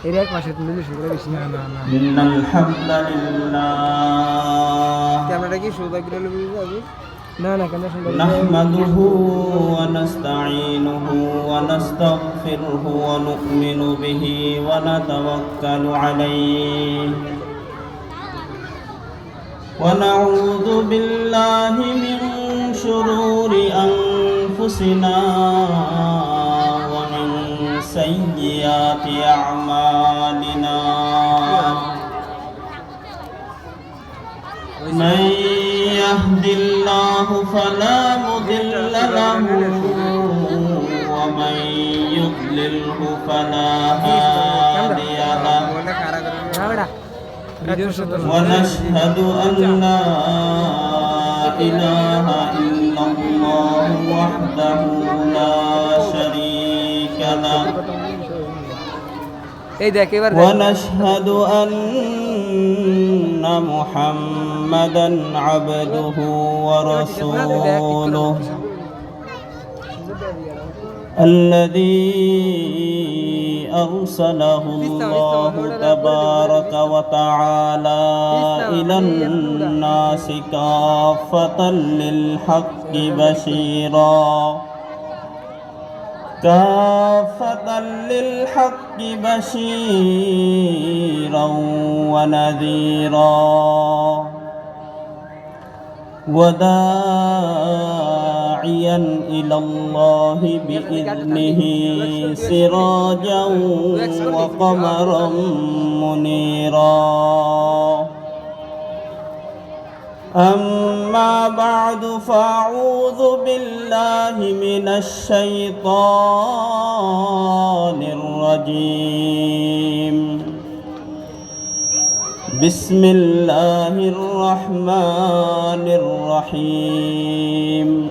এর এক মাসে তুমি বেশি করে বেশি না ইন্নাল হামদুলিল্লাহ ক্যামেরাটা কি সৌদা করে লবি যাবে না না কেন সৌদা নাহমাদুহু ওয়া নাস্তাঈনুহু ওয়া নাস্তাগফিরুহু ওয়া নু'মিনু বিহি ওয়া নাতাওয়াক্কালু আলাইহি ওয়া নাউযু বিল্লাহি মিন শুরুরি আনফুসিনা سيئات أعمالنا من يهد الله فلا مضل له ومن يضلله فلا هادي له ونشهد أن لا إله إلا الله وحده لا شريك له ونشهد أن محمدا عبده ورسوله الذي أرسله الله تبارك وتعالى إلى الناس كافة للحق بشيرا ونذيرا وداعيا إلى الله بإذنه سراجا وقمرا منيرا أما بعد فأعوذ بالله من الشيطان الرجيم بسم الله الرحمن الرحيم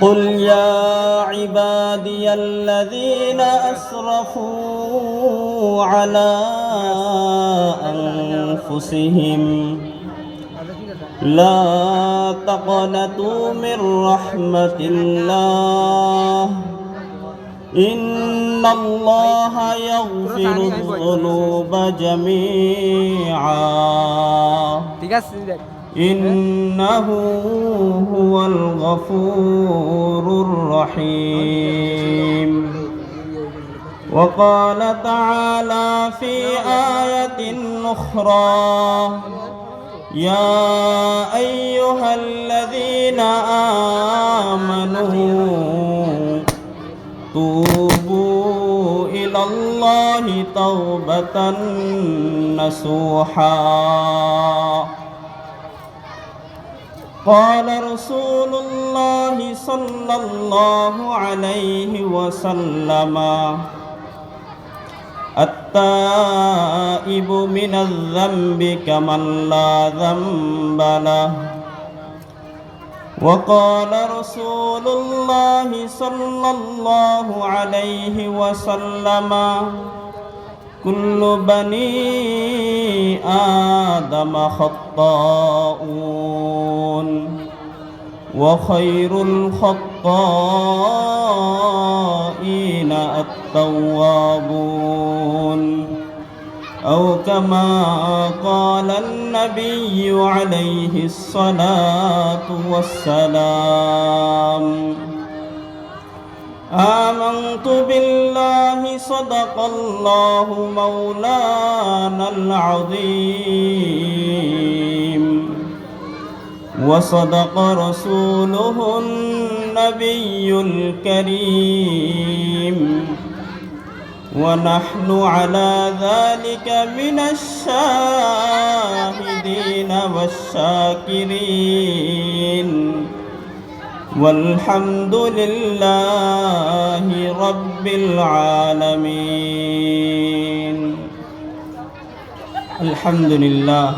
قل يا عبادي الذين أسرفوا على أنفسهم لا تقنطوا من رحمة الله إن الله يغفر الذنوب جميعا إنه هو الغفور الرحيم وقال تعالى في آية أخرى يا أيها الذين آمنوا توبوا إلى الله توبة نصوحا قال رسول الله صلى الله عليه وسلم التائب من الذنب كمن لا ذنب له وقال رسول الله صلى الله عليه وسلم كل بني آدم خطاؤون وخير الخطائين التوابون أو كما قال النبي عليه الصلاة والسلام آمنت بالله صدق الله مولانا العظيم وصدق رسوله النبي الكريم ونحن على ذلك من الشاهدين والشاكرين والحمد لله رب العالمين الحمد لله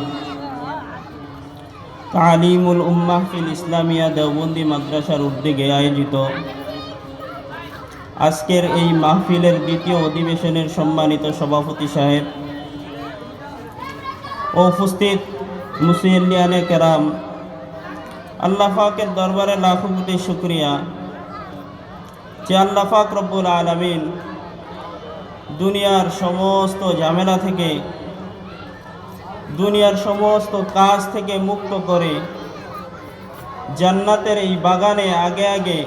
তালিমুল উম্মাহ ফিল ইসলামিয়া দেওবন্দি মাদ্রাসার উদ্যোগে আয়োজিত আজকের এই মাহফিলের দ্বিতীয় অধিবেশনের সম্মানিত সভাপতি সাহেব ও উপস্থিত মুসল্লিয়ানে কেরাম, আল্লাহ পাকের দরবারে লাখো কোটি শুকরিয়া যে আল্লাহ পাক রব্বুল আলামিন দুনিয়ার সমস্ত ঝামেলা থেকে, দুনিয়ার সমস্ত কাজ থেকে মুক্ত করে জান্নাতের এই বাগানে আগে আগে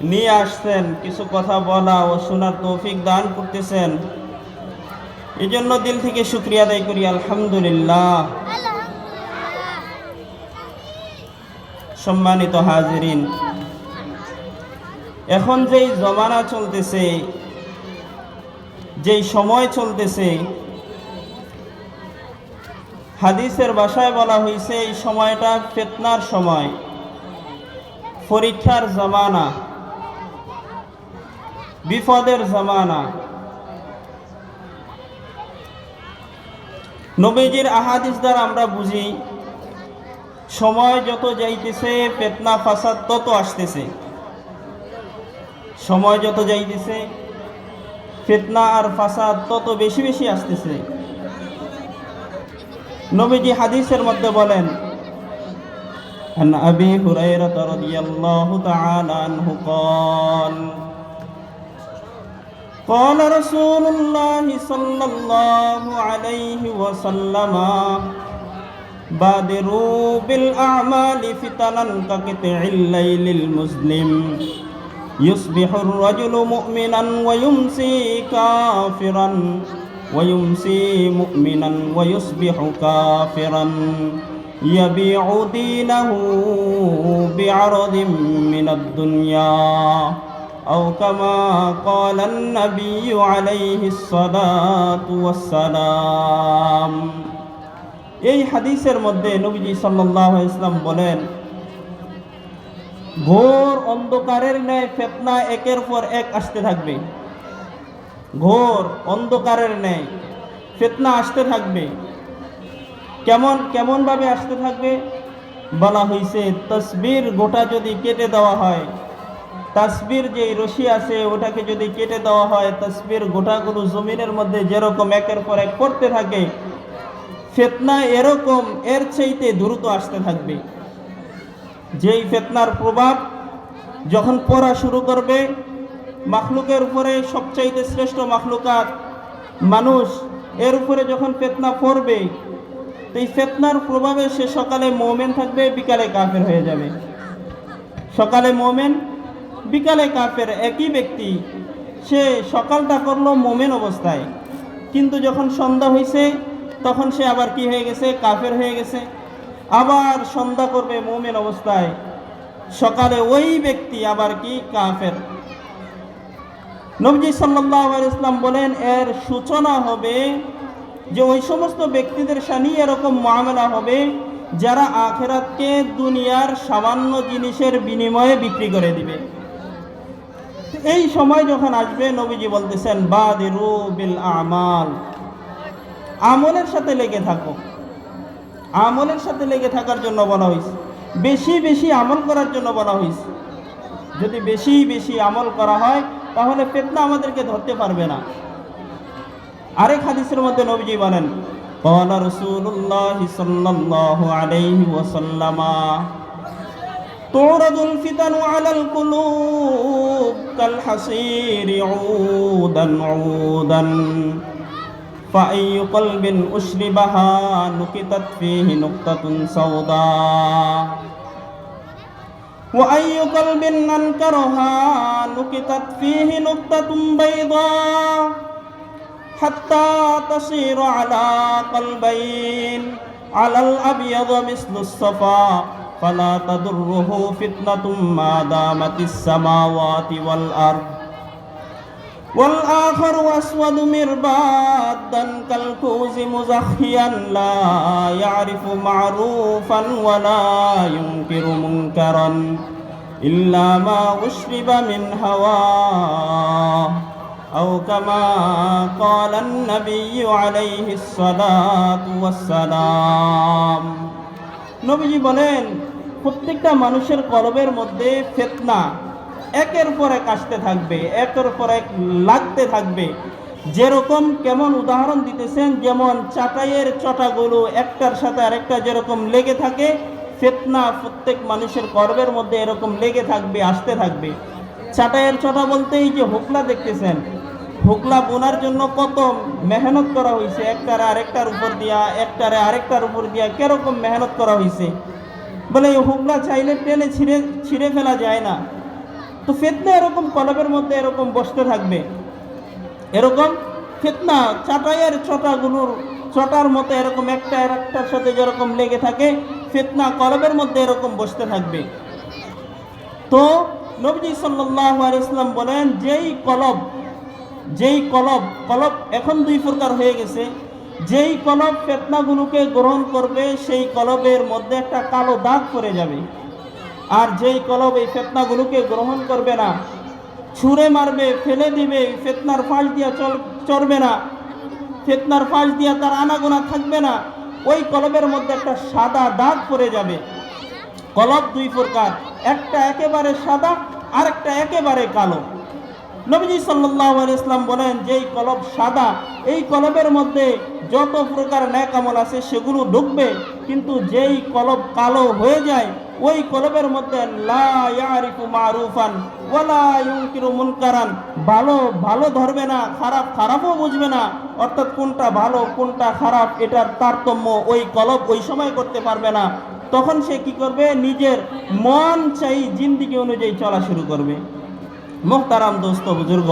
নিয়ে আসছেন, কিছু কথা বলা ও শোনার তৌফিক দান করতেছেন। এই জন্য দিল থেকে শুকরিয়া আদায় করি, আলহামদুলিল্লাহ। সম্মানিত হাজিরিন, এখন যেই জমানা চলতেছে, যেই সময় চলতেছে, হাদিসের ভাষায় বলা হয়েছে এই সময়টা ফিতনার সময়, পরীক্ষার জমানা, বিপদের জমানা। নবীজির আহাদিস দ্বারা আমরা বুঝি সময় যত যাইতেছে ফিতনা ফাসাদ তত আসতেছে। সময় যত যাইতেছে ফিতনা আর ফাসাদ তত বেশি বেশি আসতেছে। নবীজি হাদিসের মধ্যে বলেন, عن أبي هريرة رضي الله تعالى عنه قال قال رسول الله صلى الله عليه وسلم بادروا بالأعمال فتنا كقطع الليل المظلم يصبح الرجل مؤمنا ويمسي كافرا ويمسي مؤمنا ويصبح كافرا يبيع دينه بعرض من الدنيا أو كما قال النبي عليه الصلاة والسلام। এই হাদিসের মধ্যে নবীজি সাল্লাল্লাহু আলাইহি ওয়াসাল্লাম বলেন, ঘোর অন্ধকারের ন্যায় ফিতনা একের পর এক আসতে থাকবে। ঘোর অন্ধকারের ন্যায় ফিতনা আসতে থাকবে। কেমন ভাবে আসতে থাকবে? বলা হয়েছে, তাসবির গোটা যদি কেটে দেওয়া হয়, তাসবির যে রশি আছে ওটাকে যদি কেটে দেওয়া হয়, তাসবির গোটাগুলো জমিনের মধ্যে যেরকম একের পর এক পড়তে থাকে, ফিতনা এরকম এর চাইতে দ্রুত আসতে থাকবে। যেই ফিতনার প্রভাব যখন পড়া শুরু করবে, মাখলুকের উপরে সবচাইতে শ্রেষ্ঠ মাখলুকাত মানুষ, এর উপরে যখন ফিতনা পড়বে, তো এই ফিতনার প্রভাবে সে সকালে মুমিন থাকবে, বিকালে কাফের হয়ে যাবে। সকালে মুমিন, বিকালে কাফের। একই ব্যক্তি, সে সকালটা করলো মুমিন অবস্থায়, কিন্তু যখন সন্ধ্যা হয়েছে তখন সে আবার কি হয়ে গেছে? কাফের হয়ে গেছে। আবার সন্ধ্যা করবে মুমিন অবস্থায়, সকালে ওই ব্যক্তি আবার কি? কাফের। নবী সাল্লাল্লাহু আলাইহি ওয়াসাল্লাম বলেন, এর সূচনা হবে যে ওই সমস্ত ব্যক্তিদের সাথে এরকম মুআমালা হবে যারা আখিরাতকে দুনিয়ার সামান্য জিনিসের বিনিময়ে বিক্রি করে দিবে। এই সময় যখন আসবে, নবীজি বলতেছেন, বাদিরু বিল আমাল, আমলের সাথে লেগে থাকো। আমলের সাথে লেগে থাকার জন্য বলা হয়েছে, বেশি বেশি আমল করার জন্য বলা হয়েছে। যদি বেশি বেশি আমল করা হয় তাহলে ফিতনা আমাদেরকে ধরতে পারবে না। আরেক হাদিসের মধ্যে নবীজি বলেন, ক্বালা রাসূলুল্লাহ সাল্লাল্লাহু আলাইহি ওয়াসাল্লাম, তুরাদুল ফিতানু আলাল কুলুব কাল হাসিরি উদান উদান فأي قلب أشربها نكتت فيه نقطة سوداء وأي قلب أنكرها نكتت فيه نقطة بيضاء حتى تصير على قلبين على الأبيض مثل الصفا فلا تضره فتنة ما دامت السماوات والأرض والآخر أسود مربادا كالكوز مزخيا لا يعرف معروفا ولا ينكر منكرا إلا ما أشرب من هواه أو كما قال النبي عليه الصلاة والسلام। নবীজি বলেন, প্রত্যেকটা মানুষের কলবের মধ্যে ফিতনা একের পর এক আসতে থাকবে, একের পর এক লাগতে থাকবে। যেরকম, কেমন উদাহরণ দিতেছেন, যেমন চাটাইয়ের চটাগুলো একটার সাথে আরেকটা যেরকম লেগে থাকে, ফিতনা প্রত্যেক মানুষের কলবের মধ্যে এরকম লেগে থাকবে, আসতে থাকবে। চাটাইয়ের চটা বলতে এই যে হোকলা দেখতেছেন, হোকলা বোনার জন্য কত মেহনত করা হয়েছে, একটারে আরেকটার উপর দিয়া, একটারে আরেকটার উপর দিয়া কিরকম মেহনত করা হয়েছে। বলে এই হোকলা চাইলে টেনে ছিঁড়ে ফেলা যায় না। তো ফিতনা এরকম কলবের মধ্যে এরকম বসতে থাকবে, এরকম ফিতনা চাটাইয়ের চটাগুলোর চটার মতো এরকম একটা একটার সাথে যেরকম লেগে থাকে, ফিতনা কলবের মধ্যে এরকম বসতে থাকবে। তো নবীজি সাল্লাল্লাহু আলাইহি ওয়াসাল্লাম বলেন, যেই কলব এখন দুই প্রকার হয়ে গেছে। যেই কলব ফিতনাগুলোকে গ্রহণ করবে সেই কলবের মধ্যে একটা কালো দাগ পড়ে যাবে। আর যেই কলব এই ফিতনাগুলোকে গ্রহণ করবে না, ছুঁড়ে মারবে, ফেলে দিবে, ফিতনার ফাঁস দিয়া চড়বে না, ফিতনার ফাঁস দিয়া তার আনাগোনা থাকবে না, ওই কলবের মধ্যে একটা সাদা দাগ পড়ে যাবে। কলব দুই প্রকার, একটা একেবারে সাদা, আর একটা একেবারে কালো। নবীজি সাল্লাল্লাহু আলাইহি ওয়াসাল্লাম বলেন, যেই কলব সাদা, এই কলবের মধ্যে যত প্রকার নেক আমল আছে সেগুলো ঢুকবে, কিন্তু যেই কলব কালো হয়ে যায় ওই কলবের মধ্যে লা ইয়ারিফু মারুফান ওয়ালা ইউনকিরু মুনকারান, ভালো ভালো ধরবে না, খারাপ খারাপও বুঝবে না, অর্থাৎ কোনটা ভালো কোনটা খারাপ এটার তারতম্য ওই কলব ওই সময় করতে পারবে না। তখন সে কি করবে, নিজের মন চাই জিন্দেগি অনুযায়ী চলা শুরু করবে। মুহতারাম দোস্ত বুজুর্গ,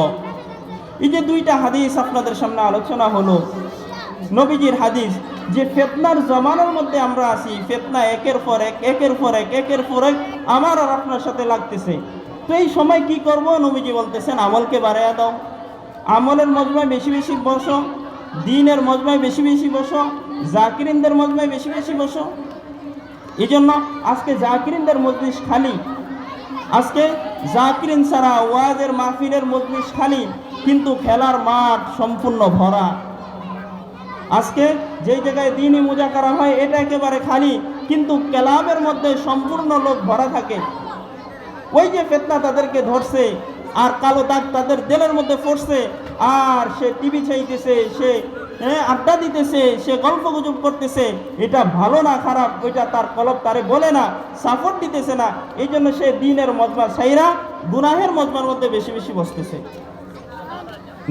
এই যে দুইটা হাদিস আপনাদের সামনে আলোচনা হলো, নবীজির হাদিস, যে ফিতনার জমানার মধ্যে আমরা আছি, ফিতনা একের পর এক আমার আর আপনার সাথে লাগতেছে। তো এই সময় কি করব, নবীজি বলতেছেন আমলকে বাড়াইয়া দাও, আমলের মজমায় বেশি বেশি বসো, দ্বীনের মজমায় বেশি বেশি বসো, জাকিরিনদের মজমায় বেশি বেশি বসো। এই জন্য আজকে জাকিরিনদের মজলিস খালি, আজকে জাকিরিন ছাড়া ওয়াজের মাহফিলের মজলিস খালি, কিন্তু খেলার মাঠ সম্পূর্ণ ভরা। আজকে যেই জায়গায় দ্বীনি মুজাকারা হয় এটা একেবারে খালি, কিন্তু ক্লাবের মধ্যে সম্পূর্ণ লোক ভরা থাকে। ওই যে ফিতনা তাদেরকে ধরছে আর কালো দাগ তাদের দিলের মধ্যে পড়ছে, আর সে টিভি চাইতেছে, সে আড্ডা দিতেছে, সে গল্প গুজব করতেছে, এটা ভালো না খারাপ ওইটা তার কলব তারে বলে না, সাপোর্ট দিতেছে না। এই জন্য সে দ্বীনের মজমা ছাইরা গুনাহের মজমার মধ্যে বেশি বেশি বসতেছে।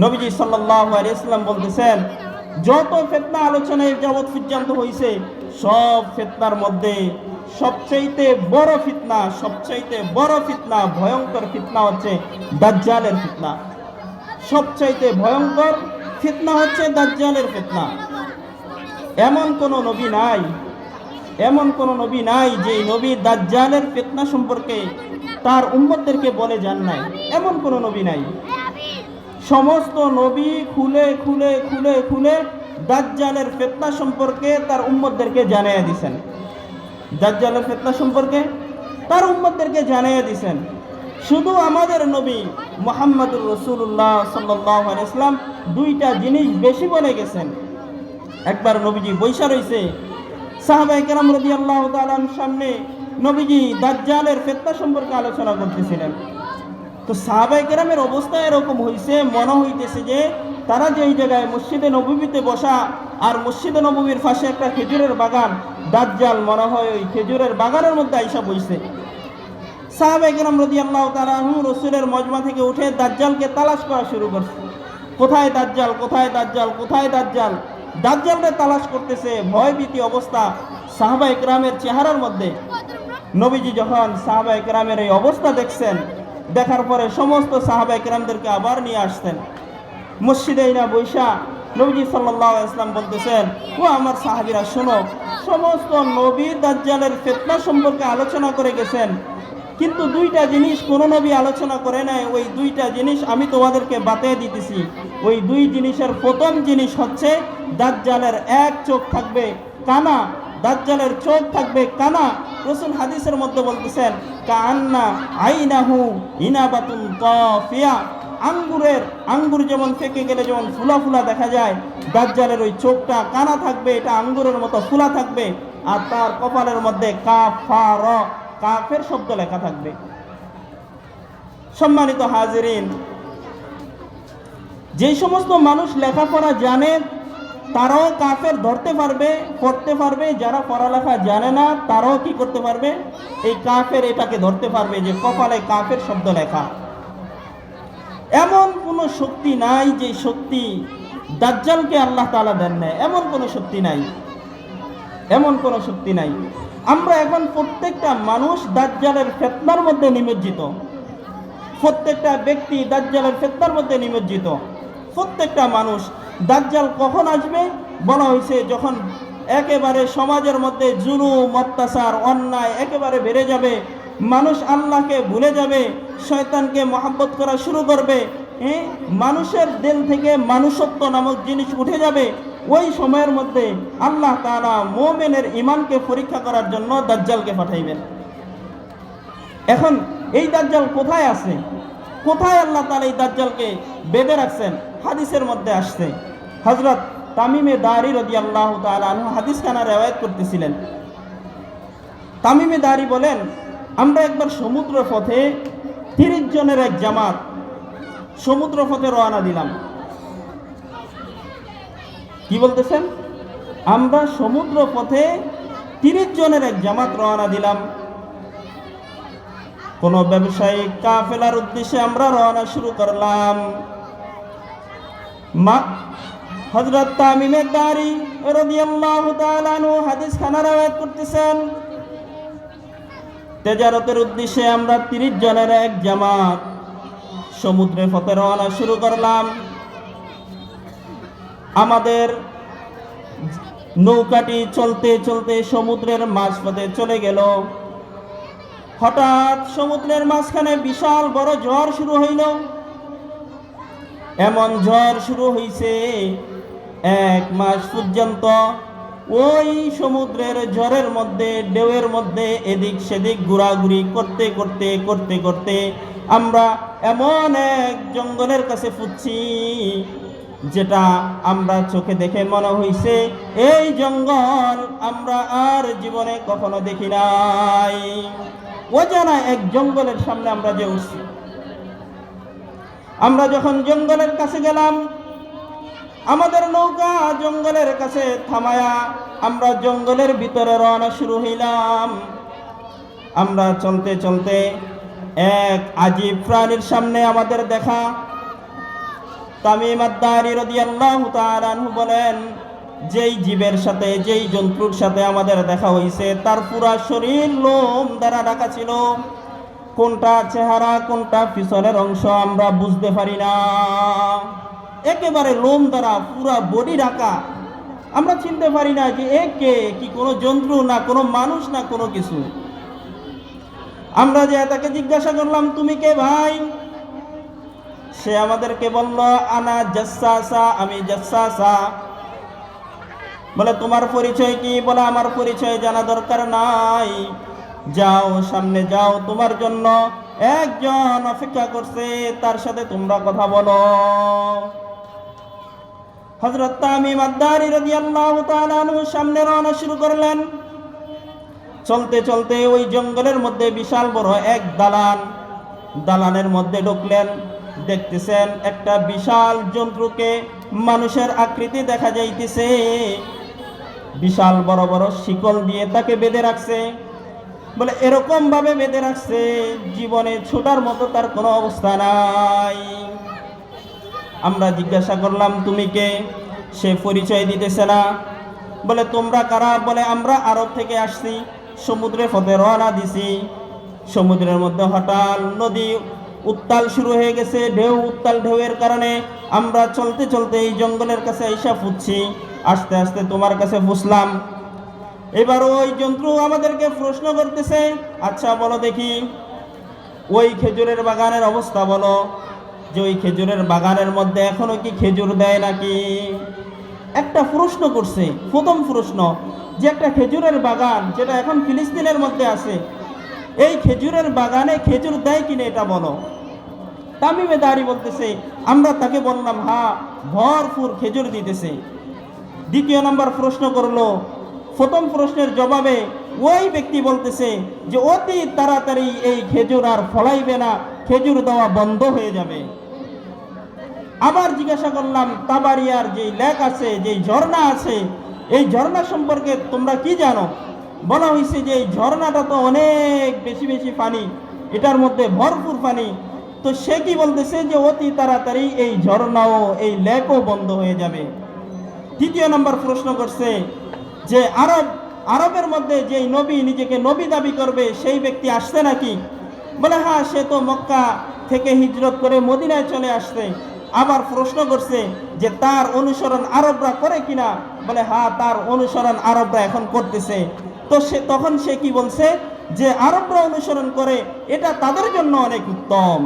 নবীজি সাল্লাল্লাহু আলাইহি ওয়াসাল্লাম বলতেছেন, যত ফিতনা আলোচনায় যাবত পর্যন্ত হয়েছে, সব ফিতনার মধ্যে সবচাইতে বড় ফিতনা ভয়ঙ্কর ফিতনা হচ্ছে দাজ্জালের ফিতনা। সবচাইতে ভয়ঙ্কর ফিতনা হচ্ছে দাজ্জালের ফিতনা। এমন কোন নবী নাই যে নবী দাজ্জালের ফিতনা সম্পর্কে তার উম্মতদেরকে বলে যান নাই, এমন কোন নবী নাই। সমস্ত নবী খুলে খুলে খুলে খুলে দাজ্জালের ফিতনা সম্পর্কে তার উম্মতদেরকে জানিয়ে দিয়েছেন। দাজ্জালের ফিতনা সম্পর্কে তার উম্মতদেরকে জানিয়ে দিয়েছেন। শুধু আমাদের নবী মুহাম্মদুর রাসূলুল্লাহ সাল্লাল্লাহু আলাইহি ওয়াসাল্লাম দুইটা জিনিস বেশি বলে গেছেন। একবার নবীজি বৈশা রইছে, সাহাবায়ে কেরাম রাদিয়াল্লাহু তাআলার সামনে নবীজি দাজ্জালের ফিতনা সম্পর্কে আলোচনা করতেছিলেন। তো সাহাবায়ে কেরামের অবস্থা এরকম হয়েছে, মনে হইতেছে যে তারা যে এই জায়গায় মসজিদে নববীতে বসা, আর মসজিদে নববীর পাশে একটা খেজুরের বাগান, দাজ্জাল মনে হয় ওই খেজুরের বাগানের মধ্যে আইসা বসছে। সাহাবায়ে কেরাম রাদিয়াল্লাহু তাআলা রাসূলের মজমা থেকে উঠে দাজ্জালকে তালাশ করা শুরু করছে। কোথায় দাজ্জাল, কোথায় দাজ্জাল, কোথায় দাজ্জাল? দাজ্জালকে তালাশ করতেছে, ভয়ভীতি অবস্থা সাহাবায়ে কেরামের চেহারার মধ্যে। নবীজি যখন সাহাবায়ে কেরামের এই অবস্থা দেখছেন, দেখার পরে সমস্ত সাহাবায়ে কেরামদেরকে আবার নিয়ে আসতেন মসজিদে না বৈশা। নবীজি সাল্লাল্লাহু আলাইহি ওয়াসাল্লাম বলতেছেন, ও আমার সাহাবীরা শোনো, সমস্ত নবী দাজ্জালের ফিতনা সম্পর্কে আলোচনা করে গেছেন, কিন্তু দুইটা জিনিস কোন নবী আলোচনা করে নাই। ওই দুইটা জিনিস আমি তোমাদেরকে বাতিয়ে দিতেছি। ওই দুই জিনিসের প্রথম জিনিস হচ্ছে দাজ্জালের এক চোখ থাকবে কানা, দাজ্জালের চোখ থাকবে কানা। রাসূল হাদিসের মধ্যে বলতেছেন, কান্না আইনাহু ইনাবাতুন তাফিয়া, আঙ্গুর যেমন ফেকে গেলে যেমন ফুলা ফুলা দেখা যায়, দাজ্জালের ওই চোখটা কানা থাকবে, এটা আঙ্গুরের মতো ফুলা থাকবে, আর তার কপালের মধ্যে কাফার, কাফের শব্দ লেখা থাকবে। সম্মানিত হাজিরিন, যে সমস্ত মানুষ লেখাপড়া জানে তারাও কাফের ধরতে পারবে, পড়তে পারবে। যারা পড়ালেখা জানে না তারাও কি করতে পারবে, এই কাফের এটাকে ধরতে পারবে যে কপালে কাফের শব্দ লেখা। এমন কোনো শক্তি নাই যে শক্তি দাজ্জালকে আল্লাহ তাআলা দেন না, এমন কোনো শক্তি নাই, এমন কোনো শক্তি নাই। আমরা এখন প্রত্যেকটা মানুষ দাজ্জালের ফিতনার মধ্যে নিমজ্জিত, প্রত্যেকটা ব্যক্তি দাজ্জালের ফিতনার মধ্যে নিমজ্জিত, প্রত্যেকটা মানুষ। দাজ্জাল কখন আসবে বলা হয়েছে, যখন একেবারে সমাজের মধ্যে জুলুম অত্যাচার অন্যায় একেবারে বেড়ে যাবে, মানুষ আল্লাহকে ভুলে যাবে, শয়তানকে মহব্বত করা শুরু করবে, মানুষের দিল থেকে মানুষত্ব নামক জিনিস উঠে যাবে। ওই সময়ের মধ্যে আল্লাহ তাআলা মুমিনের ঈমানকে পরীক্ষা করার জন্য দাজ্জালকে পাঠাইবেন। এখন এই দাজ্জাল কোথায় আছে, কোথায় আল্লাহ তাআলা এই দাজ্জালকে বেঁধে রাখছেন? হাদিসের মধ্যে আসছে, হযরত তামিমে দারি রাদিয়াল্লাহু তাআলা আনহু হাদিসখানা রিওয়ায়াত করতেছিলেন। তামিমে দারি বলেন, আমরা একবার সমুদ্র পথে 30 জনের এক জামাত সমুদ্র পথে রওনা দিলাম। কি বলতেছেন? আমরা সমুদ্র পথে 30 জনের এক জামাত রওনা দিলাম। কোন ব্যবসায়িক কাফেলার উদ্দেশ্যে আমরা রওনা শুরু করলাম। হযরত তামিমে দারি রাদিয়াল্লাহু তাআলা আনহু হাদিস খানা riwayat করতেছেন, তেজারতের উদ্দেশ্যে আমরা 30 জনের এক জামাত সমুদ্রের পথে রওনা শুরু করলাম। আমাদের নৌকাটি চলতে চলতে সমুদ্রের মাঝপথে চলে গেল। হঠাৎ সমুদ্রের মাঝখানে বিশাল বড় ঝড় শুরু হইল। এমন ঝড় শুরু হইছে, 1 মাস পর্যন্ত ওই সমুদ্রের ঝড়ের মধ্যে ঢেউয়ের মধ্যে এদিক সেদিক ঘোরাঘুরি করতে করতে করতে করতে আমরা এমন এক জঙ্গলের কাছে ফুটছি, যেটা আমরা চোখে দেখে মনে হইছে এই জঙ্গল আমরা আর জীবনে কখনো দেখি নাই। অজানা এক জঙ্গলের সামনে আমরা যে উঠছি। আমরা যখন জঙ্গলের কাছে গেলাম, আমাদের নৌকা জঙ্গলের কাছে থামায়া আমরা জঙ্গলের ভিতরে রওনা শুরু হইলাম। আমরা চলতে চলতে এক আজীব প্রাণীর সামনে আমাদের দেখা। তামিম আদ-দারি রাদিয়াল্লাহু তাআলা আনহু বলেন, যেই জীবের সাথে যেই জন্তুর সাথে আমাদের দেখা হইছে তার পুরা শরীর লোম দ্বারা ঢাকা ছিল। কোনটা চেহারা কোনটা পিছনের অংশ আমরা বুঝতে পারি না, একেবারে লোম দ্বারা পুরা বডি ঢাকা। আমরা চিনতে পারি না যে এ কে, কি কোনো জন্তু না কোনো মানুষ না কোনো কিছু। আমরা যে তাকে জিজ্ঞাসা করলাম, তুমি কে ভাই? সে আমাদেরকে বলল, আনা জাসসাসা, আমি জাসসাসা। বলে তোমার পরিচয় কি? বলে আমার পরিচয় জানা দরকার নাই, যাও সামনে যাও, তোমার জন্য একজন অপেক্ষা করছে, তার সাথে তোমরা কথা বলো। হযরত তামিম আদ-দারি রাদিয়াল্লাহু তাআলা আনহু সামনে রওনা শুরু করলেন। চলতে চলতে ওই জঙ্গলের মধ্যে বিশাল বড় এক দালানের মধ্যে ঢুকলেন। দেখতেছেন একটা বিশাল জন্তুকে মানুষের আকৃতি দেখা যাইতেছে, বিশাল বড় বড় শিকল দিয়ে তাকে বেঁধে রাখছে। বলে এরকম ভাবে বেঁধে রাখছে জীবনে ছোটার মতো তার কোনো অবস্থা নাই। আমরা জিজ্ঞাসা করলাম, তুমি কে? সে পরিচয় দিতেছে না। বলে তোমরা কারা? বলে আমরা আরব থেকে আসছি, সমুদ্রের পথে রওনা দিছি। সমুদ্রের মধ্যে হঠাৎ নদী উত্তাল শুরু হয়ে গেছে, উত্তাল ঢেউয়ের কারণে আমরা চলতে চলতে এই জঙ্গলের কাছে এসে ফুটছি। আস্তে আস্তে তোমার কাছে ফুসলাম। এবার ওই জন্তু আমাদেরকে প্রশ্ন করতেছে, আচ্ছা বলো দেখি ওই খেজুরের বাগানের অবস্থা বলো, যে ওই খেজুরের বাগানের মধ্যে এখনো কি খেজুর দেয় নাকি? একটা প্রশ্ন করছে, প্রথম প্রশ্ন, যে একটা খেজুরের বাগান যেটা এখন ফিলিস্তিনের মধ্যে আছে, এই খেজুরের বাগানে খেজুর দেয় কিনা এটা বলো। তামিমে দারি বলতেছে, আমরা তাকে বললাম হ্যাঁ ভরপুর খেজুর দিতেছে। দ্বিতীয় নাম্বার প্রশ্ন করলো, প্রথম প্রশ্নের জবাবে ওই ব্যক্তি বলতেছে যে অতি তাড়াতাড়ি এই খেজুর আর ফলাইবে না, খেজুর দেওয়া বন্ধ হয়ে যাবে। আবার জিজ্ঞাসা করলাম, তাবারিয়ার যেই লেক আছে, যেই ঝর্ণা আছে, এই ঝর্ণা সম্পর্কে তোমরা কি জানো? বলা হয়েছে যে এই ঝর্ণাটা তো অনেক বেশি বেশি পানি, এটার মধ্যে ভরপুর পানি, তো সে কি বলতেছে যে অতি তাড়াতাড়ি এই ঝর্ণাও এই লেকও বন্ধ হয়ে যাবে। তৃতীয় নম্বর প্রশ্ন করছে যে আরবের মধ্যে যেই নবী নিজেকে নবী দাবি করবে সেই ব্যক্তি আসছে নাকি? বলে হ্যাঁ, সে তো মক্কা থেকে হিজরত করে মদিনায় চলে আসছে। আবার প্রশ্ন করছে যে তার অনুসরণ আরবরা করে কিনা? বলে হ্যাঁ, তার অনুসরণ আরবরা এখন করতেছে। তো তখন সে কি বলছে যে আরবরা অনুসরণ করে, এটা তাদের জন্য অনেক উত্তম।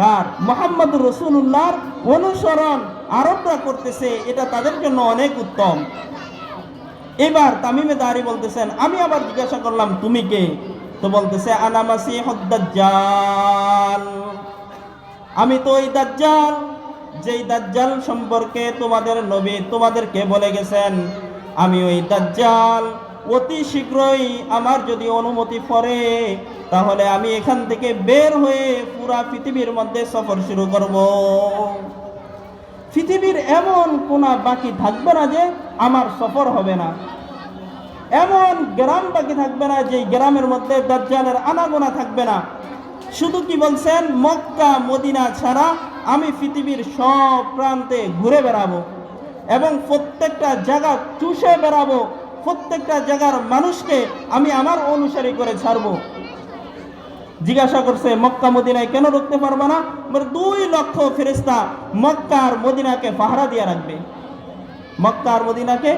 কার? মুহাম্মদুর রাসূলুল্লাহর অনুসরণ আরবরা করতেছে, এটা তাদের জন্য অনেক উত্তম। এবার তামিমে দাঁড়ি বলতেছেন, আমি আবার জিজ্ঞাসা করলাম তুমি কে? তো বলতেছে আনা মাসিহুদ দাজ্জাল, আমি তো ওই দাজ্জাল, যেই দাজ্জাল সম্পর্কে তোমাদের নবী তোমাদেরকে বলে গেছেন। আমি ওই দাজ্জাল। অতি শীঘ্রই আমার যদি অনুমতি পড়ে তাহলে আমি এখান থেকে বের হয়ে পুরা পৃথিবীর মধ্যে সফর শুরু করব। পৃথিবীর এমন কোনা বাকি থাকবে না যে আমার সফর হবে না, এমন গ্রাম বাকি থাকবে না যে গ্রামের মধ্যে দাজ্জালের আনাগোনা থাকবে না। শুধু কি বলছেন, মক্কা মদিনা ছাড়া আমি পৃথিবীর সব প্রান্তে ঘুরে বেড়াবো এবং প্রত্যেকটা জায়গা চুষে বেড়াবো, প্রত্যেকটা জায়গার মানুষকে আমি আমার অনুসারী করে ছাড়বো। জিজ্ঞাসা করছে মক্কা মদিনায় কেন ঢুকতে পারবো না? 2 লক্ষ ফেরেশতা মক্কা আর মদিনাকে পাহারা দিয়ে রাখবে। মক্কা আর মদিনাকে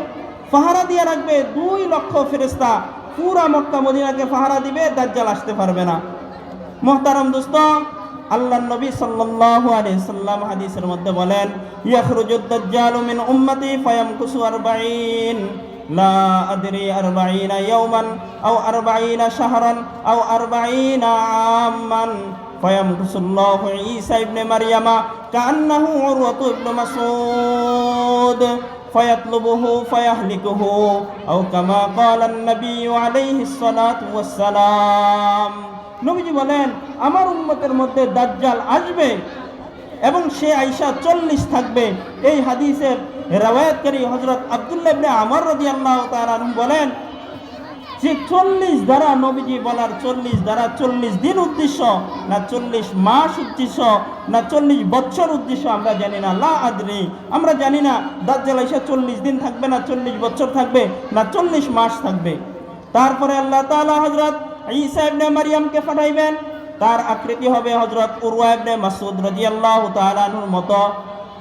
পাহারা দিয়ে রাখবে 2 লক্ষ ফেরেশতা, পুরা মক্কা মদিনাকে পাহারা দিবে, দাজ্জাল আসতে পারবে না। মুহতারাম দোস্ত, আল্লাহর নবী সাল্লাল্লাহু আলাইহি সাল্লাম হাদিসের মধ্যে বলেন, ইয়াখরুজুদ দাজ্জালু মিন উম্মতি ফায়ামকুসু 40 লা আদরি 40 ইয়াওমান আও 40 শাহরান আও 40 আমমান ফায়ামকুসুল্লাহু ঈসা ইবনে মারইয়ামা কান্নাহু উরওয়াতু ইবনে মাসউদ ফায়াতলুবুহু ফায়াহলিকুহু আও কামা ক্বালান নবী আলাইহিস সালাতু ওয়াস সালাম। নবীজি বলেন, আমার উম্মতের মধ্যে দাজ্জাল আসবে এবং সে আয়েশা 40 থাকবে। এই হাদিসের রাওয়ায়াতকারী হযরত আব্দুল্লাহ ইবনে আমর রাদিয়াল্লাহু তাআলা আনহু বলেন যে 40 দ্বারা নবীজি বলার 40 দ্বারা 40 দিন উদ্দেশ্য না 40 মাস উদ্দেশ্য না 40 বছর উদ্দেশ্য আমরা জানি না। লা আদরি, আমরা জানি না দাজ্জাল আয়েশা 40 দিন থাকবে না 40 বছর থাকবে না 40 মাস থাকবে। তারপরে আল্লাহ তাআলা হযরত ঈসা ইবনে মারইয়ামকে পাঠাইবেন। তার আকৃতি হবে হযরত উরওয়া ইবনে মাসউদ রাদিয়াল্লাহু তাআলা আনহুর মতো।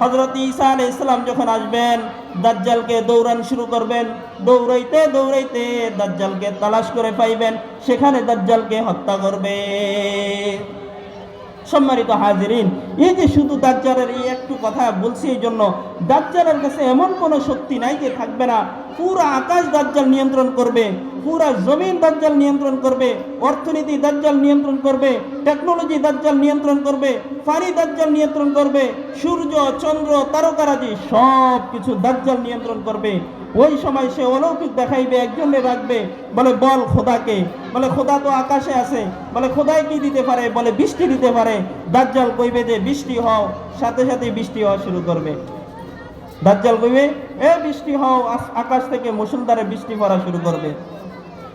হযরত ঈসা আলাইহিস সালাম যখন আসবেন, দাজ্জালকে দৌড়ান শুরু করবেন। দৌড়াইতে দৌড়াইতে দাজ্জালকে তালাশ করে পাইবেন, সেখানে দাজ্জালকে হত্যা করবে। সম্মানিত হাজিরিন, এই যে শুধু দাজ্জালের এই একটু কথা বলছি, এই জন্য দাজ্জালের কাছে এমন কোনো শক্তি নাই যে থাকবে না। পুরা আকাশ দাজ্জাল নিয়ন্ত্রণ করবে, পুরা জমিন দাজ্জাল নিয়ন্ত্রণ করবে, অর্থনীতি দাজ্জাল নিয়ন্ত্রণ করবে, টেকনোলজি দাজ্জাল নিয়ন্ত্রণ করবে, পানি দাজ্জাল নিয়ন্ত্রণ করবে, সূর্য চন্দ্র তারকারাজি সব কিছু দাজ্জাল নিয়ন্ত্রণ করবে। ওই সময় সে অলৌকিক দেখাইবে, একজনে রাখবে, বলে বল খোদাকে। বলে খোদা তো আকাশে আছে। বলে খোদাই কি দিতে পারে? বলে বৃষ্টি দিতে পারে। দাজ্জাল কইবে যে বৃষ্টি হও, সাথে সাথে বৃষ্টি হওয়া শুরু করবে। দাজ্জাল কইবে এ বৃষ্টি হও, আকাশ থেকে মুষলধারে বৃষ্টি পড়া শুরু করবে।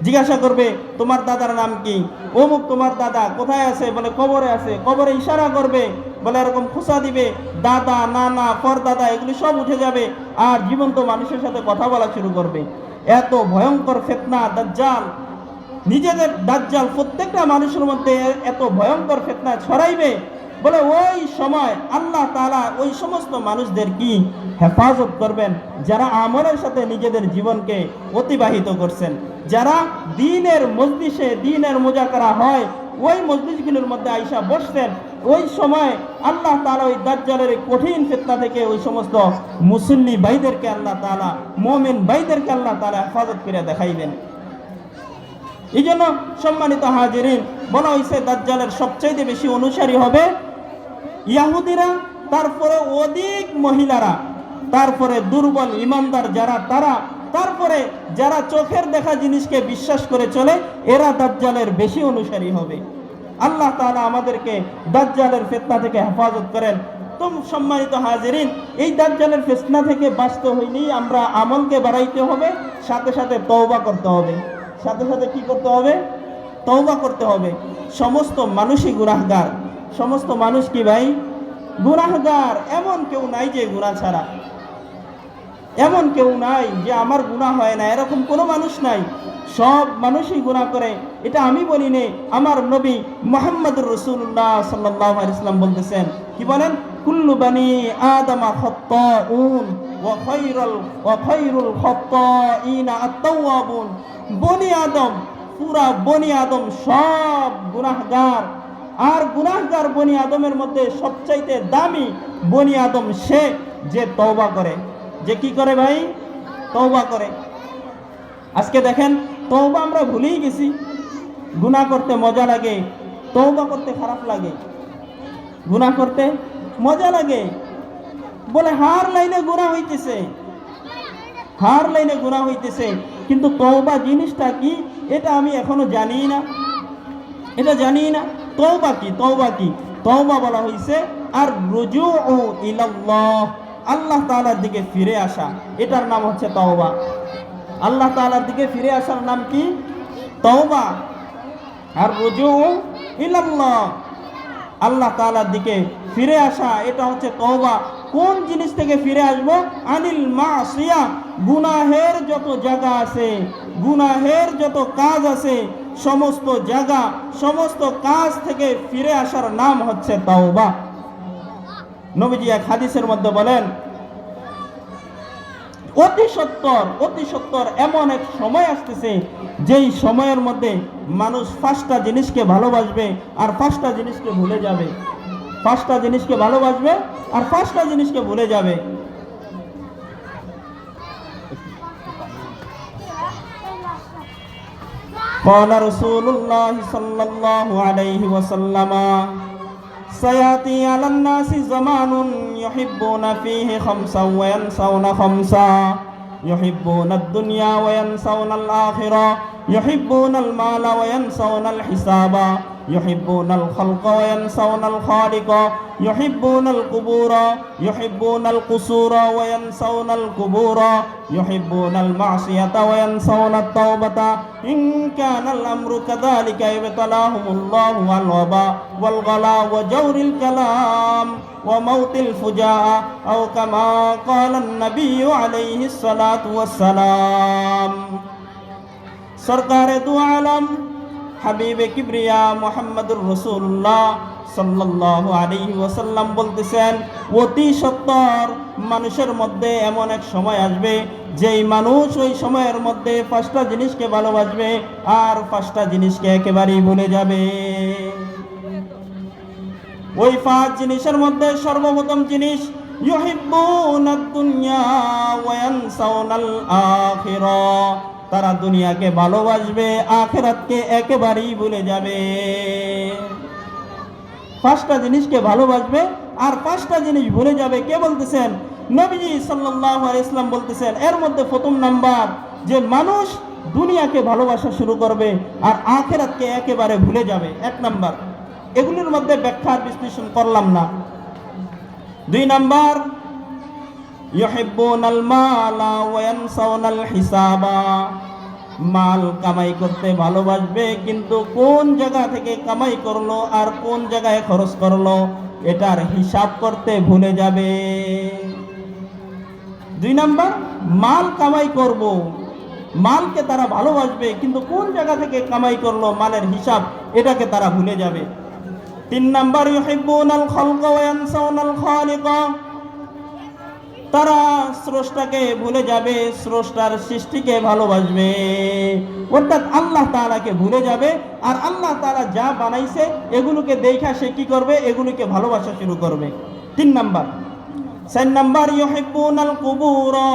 জিজ্ঞাসা করবে তোমার দাদার নাম কি? অমুক তোমার দাদা কোথায় আছে? বলে কবরে আছে। কবরে ইশারা করবে, বলে এরকম খুশা দিবে, দাদা নানা পরদাদা এগুলি সব উঠে যাবে, আর জীবন্ত মানুষের সাথে কথা বলা শুরু করবে। এত ভয়ঙ্কর ফিতনা দাজ্জাল, নিজেদের দাজ্জাল প্রত্যেকটা মানুষের মধ্যে এত ভয়ঙ্কর ফিতনা ছড়াইবে। বলে ওই সময় আল্লাহ তাআলা ওই সমস্ত মানুষদের কি হেফাজত করবেন যারা আমলের সাথে নিজেদের জীবনকে অতিবাহিত করছেন, যারা দ্বীনের মজলিসে দ্বীনের মুজাকারা হয় ওই মজলিসগুলোর মধ্যে আইসা বসতেন। ওই সময় আল্লাহ তাআলা ওই দাজ্জালের কঠিন ফিতনা থেকে ওই সমস্ত মুসল্লি ভাইদেরকে আল্লাহ তাআলা, মুমিন ভাইদেরকে আল্লাহ তাআলা হেফাজত করে দেখাইবেন। এই জন্য সম্মানিত হাজিরিন, বলা হয়েছে দাজ্জালের সবচাইতে বেশি অনুসারী হবে ইহুদিরা, তারপরে অধিক মহিলারা, তারপরে দুর্বল ইমানদার যারা তারা, তারপরে যারা চোখের দেখা জিনিসকে বিশ্বাস করে চলে, এরা দাজ্জালের বেশি অনুসারী হবে। আল্লাহ তাআলা আমাদেরকে দাজ্জালের ফিতনা থেকে হেফাজত করেন। তো সম্মানিত হাজিরিন, এই দাজ্জালের ফিতনা থেকে বাঁচতে হইলেই আমরা আমলকে বাড়াইতে হবে, সাথে সাথে তওবা করতে হবে। সাথে সাথে কি করতে হবে? তওবা করতে হবে। সমস্ত মানুষই গুনাহগার, সমস্ত মানুষ কি ভাই গুনাহগার। এমন কেউ নাই যে গুনাহ ছাড়া, এমন কেউ নাই যে আমার গুনাহ হয় না, এরকম কোনো মানুষ নাই। সব মানুষই গুনাহ করে। এটা আমি বলি নে, আমার নবী মুহাম্মদুর রাসূলুল্লাহ সাল্লাল্লাহু আলাইহি ওয়াসাল্লাম বলতেছেন। কি বলেন? কুল্লু বানি আদামা খাত্তাউন ওয়া খায়রুল খাত্তাইনা আত-তাওয়াবুন। বনি আদম, পুরা বনি আদম সব গুনাহগার। আর গুনাহগার বনি আদমের মধ্যে সবচাইতে দামি বনি আদম সে যে তওবা করে। যে কি করে ভাই? তওবা করে। আজকে দেখেন তওবা আমরা ভুলেই গেছি। গুনাহ করতে মজা লাগে, তওবা করতে খারাপ লাগে। গুনাহ করতে মজা লাগে, বলে হার লাইনে গুনাহ হইতেছে, হার লাইনে গুনাহ হইতেছে। কিন্তু তওবা জিনিসটা কি এটা আমি এখনো জানি না, এটা জানি না। তওবা কি? তওবা কি? তওবা বলা হইছে আর রুজুউ ইলাল্লাহ, আল্লাহ তাআলার দিকে ফিরে আসা, এটার নাম হচ্ছে তওবা। আল্লাহ তাআলার দিকে ফিরে আসার নাম কি? তওবা। আর রুজুউ ইলাল্লাহ, আল্লাহ তাআলার দিকে ফিরে আসা, এটা হচ্ছে তওবা। কোন জিনিস থেকে ফিরে আসবো? আনিল মাসিয়া, গুনাহের যত জায়গা আছে, গুনাহের যত কাজ আছে, সমস্ত জায়গা, সমস্ত কাজ থেকে ফিরে আসার নাম হচ্ছে তওবা। নবীজি এক হাদিসের মধ্যে বলেন, অতি সত্তর এমন এক সময় আসতেছে যেই সময়ের মধ্যে মানুষ 5টা জিনিসকে ভালোবাসবে আর 5টা জিনিসকে ভুলে যাবে। 5টা জিনিসকে ভালোবাসবে আর 5টা জিনিসকে ভুলে যাবে। قال رسول الله صلى الله عليه وسلم سيأتي على الناس زمان يحبون فيه خمسا وينسون خمسا يحبون الدنيا وينسون الآخرة يحبون المال وينسون الحساب يحبون الخلق وينسون الخالق يحبون القبور يحبون القصور وينسون القبور يحبون المعصية وينسون التوبة إن كان الأمر كذلك ابتلاهم الله والوباء والغلا وجور الكلام وموت الفجاء أو كما قال النبي عليه الصلاة والسلام। सरकार दो आलम হাবিবে কিবরিয়া মুহাম্মদুর রাসূলুল্লাহ সাল্লাল্লাহু আলাইহি ওয়াসাল্লাম বলতেছেন, অতি সত্তর মানুষের মধ্যে এমন এক সময় আসবে যেই মানুষ ওই সময়ের মধ্যে 5টা জিনিসকে ভালোবাসবে আর 5টা জিনিসকে একেবারেই ভুলে যাবে। ওই 5 জিনিসের মধ্যে সর্বপ্রথম জিনিস ইউহিব্বুনাদ দুনিয়া ওয়া ইয়ানসাউনাল আখিরাহ, তারা দুনিয়াকে ভালোবাসবে, আখিরাতকে একেবারেই ভুলে যাবে। 5টা জিনিসকে ভালোবাসবে আর 5টা জিনিস ভুলে যাবে। কে বলতেছেন? নবীজি সাল্লাল্লাহু আলাইহি ওয়াসাল্লাম বলতেছেন, এর মধ্যে প্রথম নাম্বার যে মানুষ দুনিয়াকে ভালোবাসা শুরু করবে আর আখিরাতকে একেবারে ভুলে যাবে। 1 নাম্বার, এগুলোর মধ্যে ব্যাখ্যার বিশ্লেষণ করলাম না। 2 নাম্বার ইউহিব্বুনাল মালা ওয়া ইয়ানসাউনাল হিসাবা, মাল কামাই করতে ভালোবাসবে কিন্তু কোন জায়গা থেকে কামাই করলো আর কোন জায়গায় খরচ করলো এটার হিসাব করতে ভুলে যাবে। 2 নাম্বার মাল কামাই করব, মালকে তারা ভালোবাসবে কিন্তু কোন জায়গা থেকে কামাই করলো মালের হিসাব এটাকে তারা ভুলে যাবে। 3 নাম্বার ইউহিব্বুনাল খালকা ওয়া ইয়ানসাউনাল খালিকা, তারা স্রষ্টাকে ভুলে যাবে, স্রষ্টার সৃষ্টিকে ভালোবাসবে, অর্থাৎ আল্লাহ তাআলাকে ভুলে যাবে। আর আল্লাহ তাআলা যা বানাইছে এগুলোকে দেখা সে কি করবে? এগুলোকে ভালোবাসা শুরু করবে। 3 নাম্বার। 4 নাম্বার ইউহিব্বুনাল কুবুরা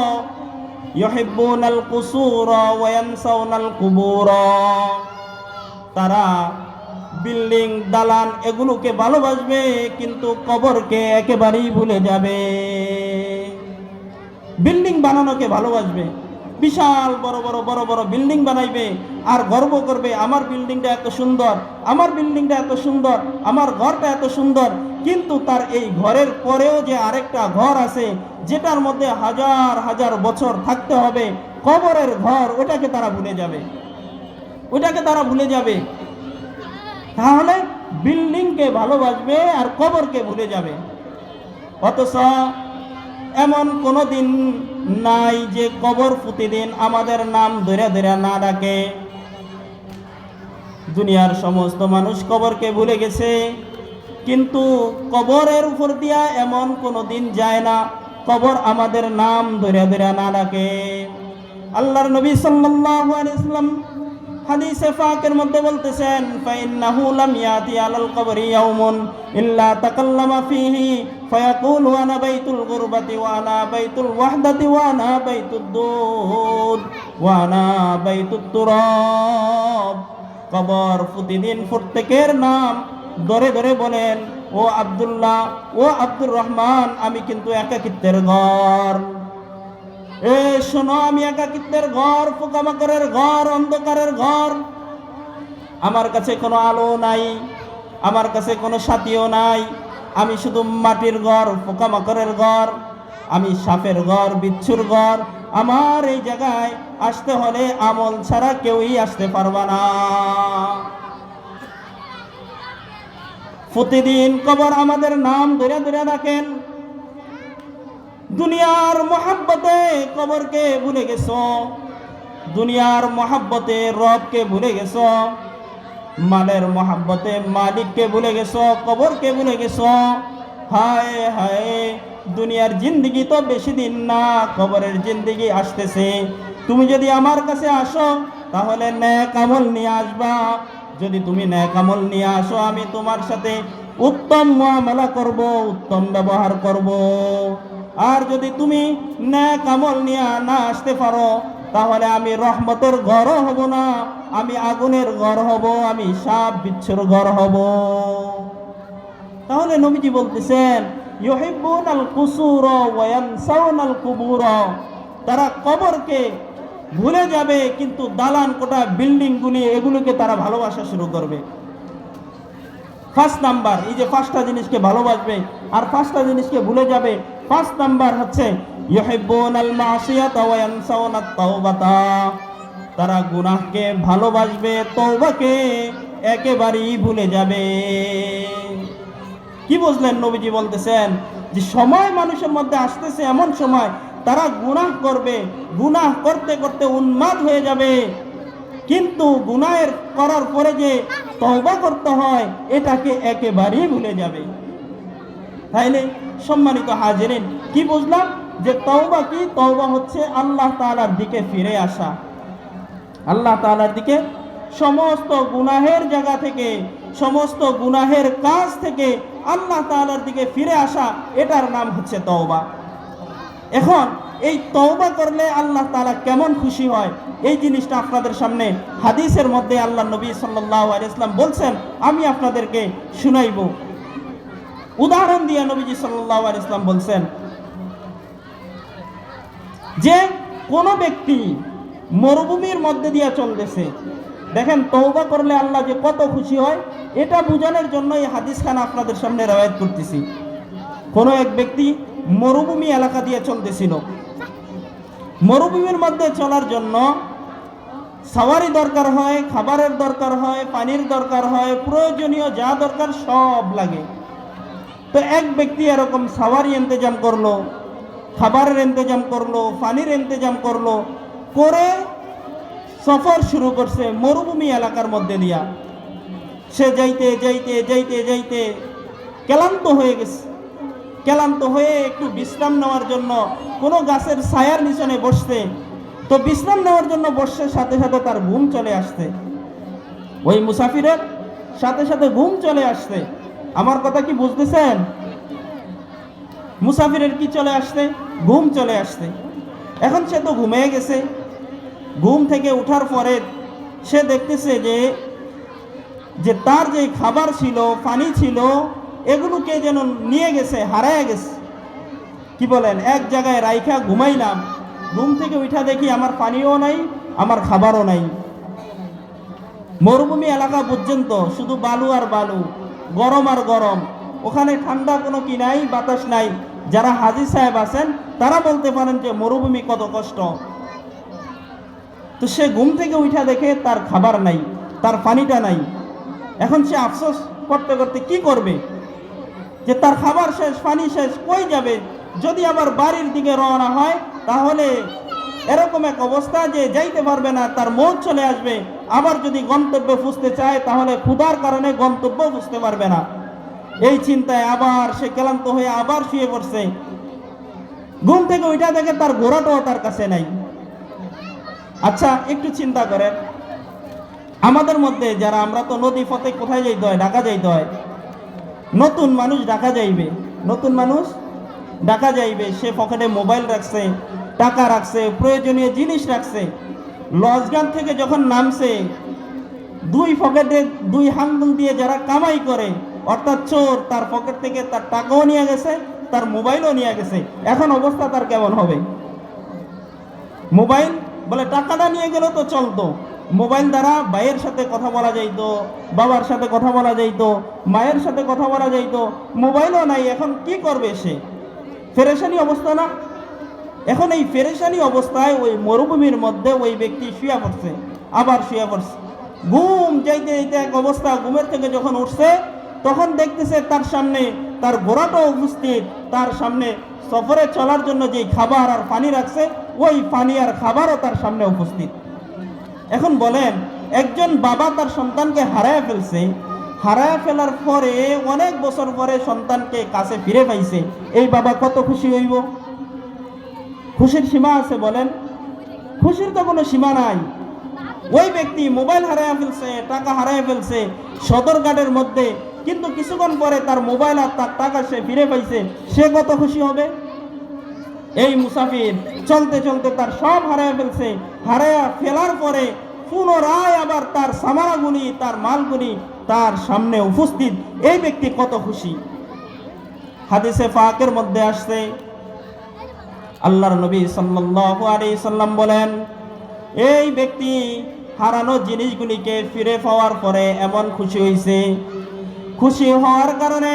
ইউহিব্বুনাল কুসুরা ওয়া ইয়ানসাউনাল কুবুরা, তারা বিল্ডিং দালান এগুলোকে ভালোবাসবে কিন্তু কবরকে একেবারেই ভুলে যাবে। বিল্ডিং বানানোকে ভালোবাসবে, বিশাল বড় বড় বিল্ডিং বানাইবে আর গর্ব করবে আমার বিল্ডিংটা এত সুন্দর, আমার বিল্ডিংটা এত সুন্দর, আমার ঘরটা এত সুন্দর। কিন্তু তার এই ঘরের পরেও যে আরেকটা ঘর আছে যেটার মধ্যে হাজার হাজার বছর থাকতে হবে, কবরের ঘর, ওটাকে তারা ভুলে যাবে, ওটাকে তারা ভুলে যাবে। তাহলে বিল্ডিংকে ভালোবাসবে আর কবরকে ভুলে যাবে। অথচ এমন কোনো দিন নাই যে কবর প্রতিদিন আমাদের নাম ধরে ধরে না ডাকে। দুনিয়ার সমস্ত মানুষ কবরকে ভুলে গেছে, কিন্তু কবরের উপর দিয়া এমন কোনো দিন যায় না কবর আমাদের নাম ধরে ধরে না ডাকে। আল্লাহর নবী সাল্লাল্লাহু আলাইহি ওয়াসাল্লাম হাদিসে পাকের মধ্যে বলতেছেন, ফাইন্নাহু লাম ইয়াতি আলাল কবরি ইয়াউমুন ইল্লা তাকাল্লামা ফীহি ফায়াকুলু আনা বাইতুল গুরবাতি ওয়া আনা বাইতুল ওয়াহদাতি ওয়া আনা বাইতুদ দুদ ওয়া আনা বাইতুত তুরাব। কবর প্রতিদিন প্রত্যেকের নাম ধরে ধরে বলেন, ও আব্দুল্লাহ, ও আব্দুর রহমান, আমি কিন্তু একাকিত্বের ঘর। এ শোনো, আমি একাকিত্বের ঘর, পোকামাকড়ের ঘর, অন্ধকারের ঘর। আমার কাছে কোনো আলো নাই, আমার কাছে কোনো সাথীও নাই। আমি শুধু মাটির ঘর, পোকামাকড়ের ঘর, আমি সাপের ঘর, বিচ্ছুর ঘর। আমার এই জায়গায় আসতে হলে আমল ছাড়া কেউই আসতে পারবে না। প্রতিদিন কবর আমাদের নাম ধরে ধরে রাখেন। দুনিয়ার মহাব্বতে কবরকে ভুলে গেছো, দুনিয়ার মহাব্বতে রবকে ভুলে গেছো, মালের মহাব্বতে মালিককে ভুলে গেছো, কবরকে ভুলে গেছো। হায় হায়, দুনিয়ার জিন্দেগি তো বেশি দিন না, কবরের জিন্দেগি আসতেছে। তুমি যদি আমার কাছে আসো তাহলে নেক আমল নিয়ে আসবা। যদি তুমি নেক আমল নিয়ে আসো, আমি তোমার সাথে উত্তম মুআমালা করব, উত্তম ব্যবহার করব। আর যদি তুমি নেক আমল নিয়ে না আসতে পারো, তাহলে আমি রহমতের ঘর হব না, আমি আগুনের ঘর হব, আমি সাপ বিচ্ছুর ঘর হব। তাহলে নবীজি বলতেছেন, ইউহিব্বুনাল কুসুর ওয়া ইয়ানসাউনাল কুবুর। তারা কবরকে ভুলে যাবে, কিন্তু দালান কোটা, বিল্ডিং গুলি, এগুলোকে তারা ভালোবাসা শুরু করবে। ফার্স্ট নাম্বার, এই যে পাঁচটা জিনিসকে ভালোবাসবে আর পাঁচটা জিনিসকে ভুলে যাবে। ফার্স্ট নাম্বার হচ্ছে ইউহিব্বুনাল মাসিয়াতা ওয়া ইয়ানসাউনাত তাওবাতা। তারা গুনাহকে ভালোবাসবে, তওবাকে একেবারেই ভুলে যাবে। কি বুঝলেন? নবীজি বলতেছেন যে সময় মানুষের মধ্যে আসতেছে, এমন সময় তারা গুনাহ করবে, গুনাহ করতে করতে উন্মাদ হয়ে যাবে, কিন্তু গুনাহের করার পরে যে তওবা করতে হয় এটাকে একেবারেই ভুলে যাবে। তাইলে সম্মানিত হাজিরিন, কি বুঝলাম? যে তওবা কি? তওবা হচ্ছে আল্লাহ তাআলার দিকে ফিরে আসা, আল্লাহ তাআলার দিকে সমস্ত গুনাহের জায়গা থেকে, সমস্ত গুনাহের কাজ থেকে আল্লাহ তাআলার দিকে ফিরে আসা, এটার নাম হচ্ছে তওবা। এখন এই তওবা করলে আল্লাহ তাআলা কেমন খুশি হয়, এই জিনিসটা আপনাদের সামনে হাদিসের মধ্যে আল্লাহ নবী সাল্লাল্লাহু আলাইহি ওয়াসাল্লাম বলছেন, আমি আপনাদেরকে শুনাইব। উদাহরণ দিয়ে নবীজি সাল্লাল্লাহু আলাইহি ওয়াসাল্লাম বলছেন যে কোন ব্যক্তি মরুভূমির মধ্যে দিয়ে চলতেছে, দেখেন তওবা করলে আল্লাহ যে কত খুশি হয়, এটা বোঝানোর জন্য এই হাদিসখানা আপনাদের সামনে রওয়ায়াত করতেছি। কোন এক ব্যক্তি মরুভূমি এলাকা দিয়ে চলতেছিল। মরুভূমির মধ্যে চলার জন্য সাওয়ারি দরকার হয়, খাবারের দরকার হয়, পানির দরকার হয়, প্রয়োজনীয় যা দরকার সব লাগে। তো এক ব্যক্তি এরকম সাওয়ারি ইন্তজাম করলো, খাবারের ইন্তজাম করলো, পানির ইন্তজাম করলো, করে সফর শুরু করছে মরুভূমি এলাকার মধ্যে দিয়া। সে যাইতে যাইতে যাইতে যাইতে ক্লান্ত হয়ে গেছে। ক্লান্ত হয়ে একটু বিশ্রাম নেওয়ার জন্য কোনো গাছের ছায়ার নিচনে বসতে, তো বিশ্রাম নেওয়ার জন্য বসে সাথে সাথে তার ঘুম চলে আসছে। ওই মুসাফিরের সাথে সাথে ঘুম চলে আসছে। আমার কথা কি বুঝতেছেন? মুসাফিরের কি চলে আসছে? ঘুম চলে আসছে। এখন সে তো ঘুমিয়ে গেছে। ঘুম থেকে উঠার পরে সে দেখতেছে যে তার যে খাবার ছিল, পানি ছিল, এগুলোকে যেন নিয়ে গেছে, হারায় গেছে। কি বলেন? এক জায়গায় রাইখা ঘুমাইলাম, ঘুম থেকে উঠা দেখি আমার পানিও নাই, আমার খাবারও নাই। মরুভূমি এলাকা পর্যন্ত শুধু বালু আর বালু, গরম আর গরম, ওখানে ঠান্ডা কোনো কি নাই, বাতাস নাই। যারা হাজী সাহেব আছেন তারা বলতে পারেন যে মরুভূমি কত কষ্ট। তো সে ঘুম থেকে উঠা দেখে তার খাবার নাই, তার পানিটা নাই। এখন সে আফসোস করতে করতে কি করবে, যে তার খাবার শেষ, পানি শেষ, কই যাবে? যদি আবার বাড়ির দিকে রওনা হয় তাহলে এরকম এক অবস্থা যে যাইতে পারবে না, তার মৌত চলে আসবে। আবার যদি গন্তব্যে পৌঁছতে চায় তাহলে ক্ষুধার কারণে গন্তব্য পৌঁছতে পারবে না। এই চিন্তায় আবার সে ক্লান্ত হয়ে আবার শুয়ে পড়ছে। ঘুম থেকে ওইটা দেখে তার ঘোড়াটাও তার কাছে নাই। আচ্ছা, একটু চিন্তা করেন, আমাদের মধ্যে যারা, আমরা তো নদী পথে কোথায় যাইতে হয়? ঢাকা যাইতে হয়। নতুন মানুষ ঢাকা যাইবে, নতুন মানুষ ঢাকা যাইবে, সে পকেটে মোবাইল রাখছে, টাকা রাখছে, প্রয়োজনীয় জিনিস রাখছে। লজগান থেকে যখন নামছে, দুই পকেটে দুই হাঙ্গুল দিয়ে যারা কামাই করে, অর্থাৎ চোর, তার পকেট থেকে তার টাকাও নিয়ে গেছে, তার মোবাইলও নিয়ে গেছে। এখন অবস্থা তার কেমন হবে? মোবাইল বলে টাকাটা নিয়ে গেল তো চলতো, মোবাইল দ্বারা ভাইয়ের সাথে কথা বলা যাইতো, বাবার সাথে কথা বলা যাইতো, মায়ের সাথে কথা বলা যাইতো। মোবাইলও নাই, এখন কি করবে সে? ফেরেশানি অবস্থা না? এখন এই ফেরেশানি অবস্থায় ওই মরুভূমির মধ্যে ওই ব্যক্তি শুয়ে পড়ছে, আবার শুয়ে পড়ছে। ঘুম যাইতে যাইতে এক অবস্থা, ঘুমের থেকে যখন উঠছে তখন দেখতেছে তার সামনে তার ঘোড়াটাও উপস্থিত, তার সামনে সফরে চলার জন্য যে খাবার আর পানি রাখছে, ওই পানি আর খাবারও তার সামনে উপস্থিত। এখন বলেন, একজন বাবা তার সন্তানকে হারায় ফেলছে, হারায় ফেলার পরে অনেক বছর পরে সন্তানকে কাছে ফিরে পাইছে, এই বাবা কত খুশি হইব? খুশির সীমা আছে বলেন? খুশির তো কোনো সীমা নাই। ওই ব্যক্তি মোবাইল হারায় ফেলছে, টাকা হারায় ফেলছে সদরঘাটের মধ্যে, কিন্তু কিছুক্ষণ পরে তার মোবাইল আর তার টাকা সে ফিরে পাইছে, সে কত খুশি হবে? এই মুসাফির চলতে চলতে তার সব হারায় ফেলছে, হারায়া ফেলার পরে পুনরায় আবার তার সামানাগুলি, তার মালগুলি তার সামনে উপস্থিত, এই ব্যক্তি কত খুশি। হাদিসে পাকের মধ্যে আসছে, আল্লাহর নবী সাল্লাল্লাহু আলাইহি সাল্লাম বলেন, এই ব্যক্তি হারানো জিনিসগুলিকে ফিরে পাওয়ার পরে এমন খুশি হয়েছে, খুশি হওয়ার কারণে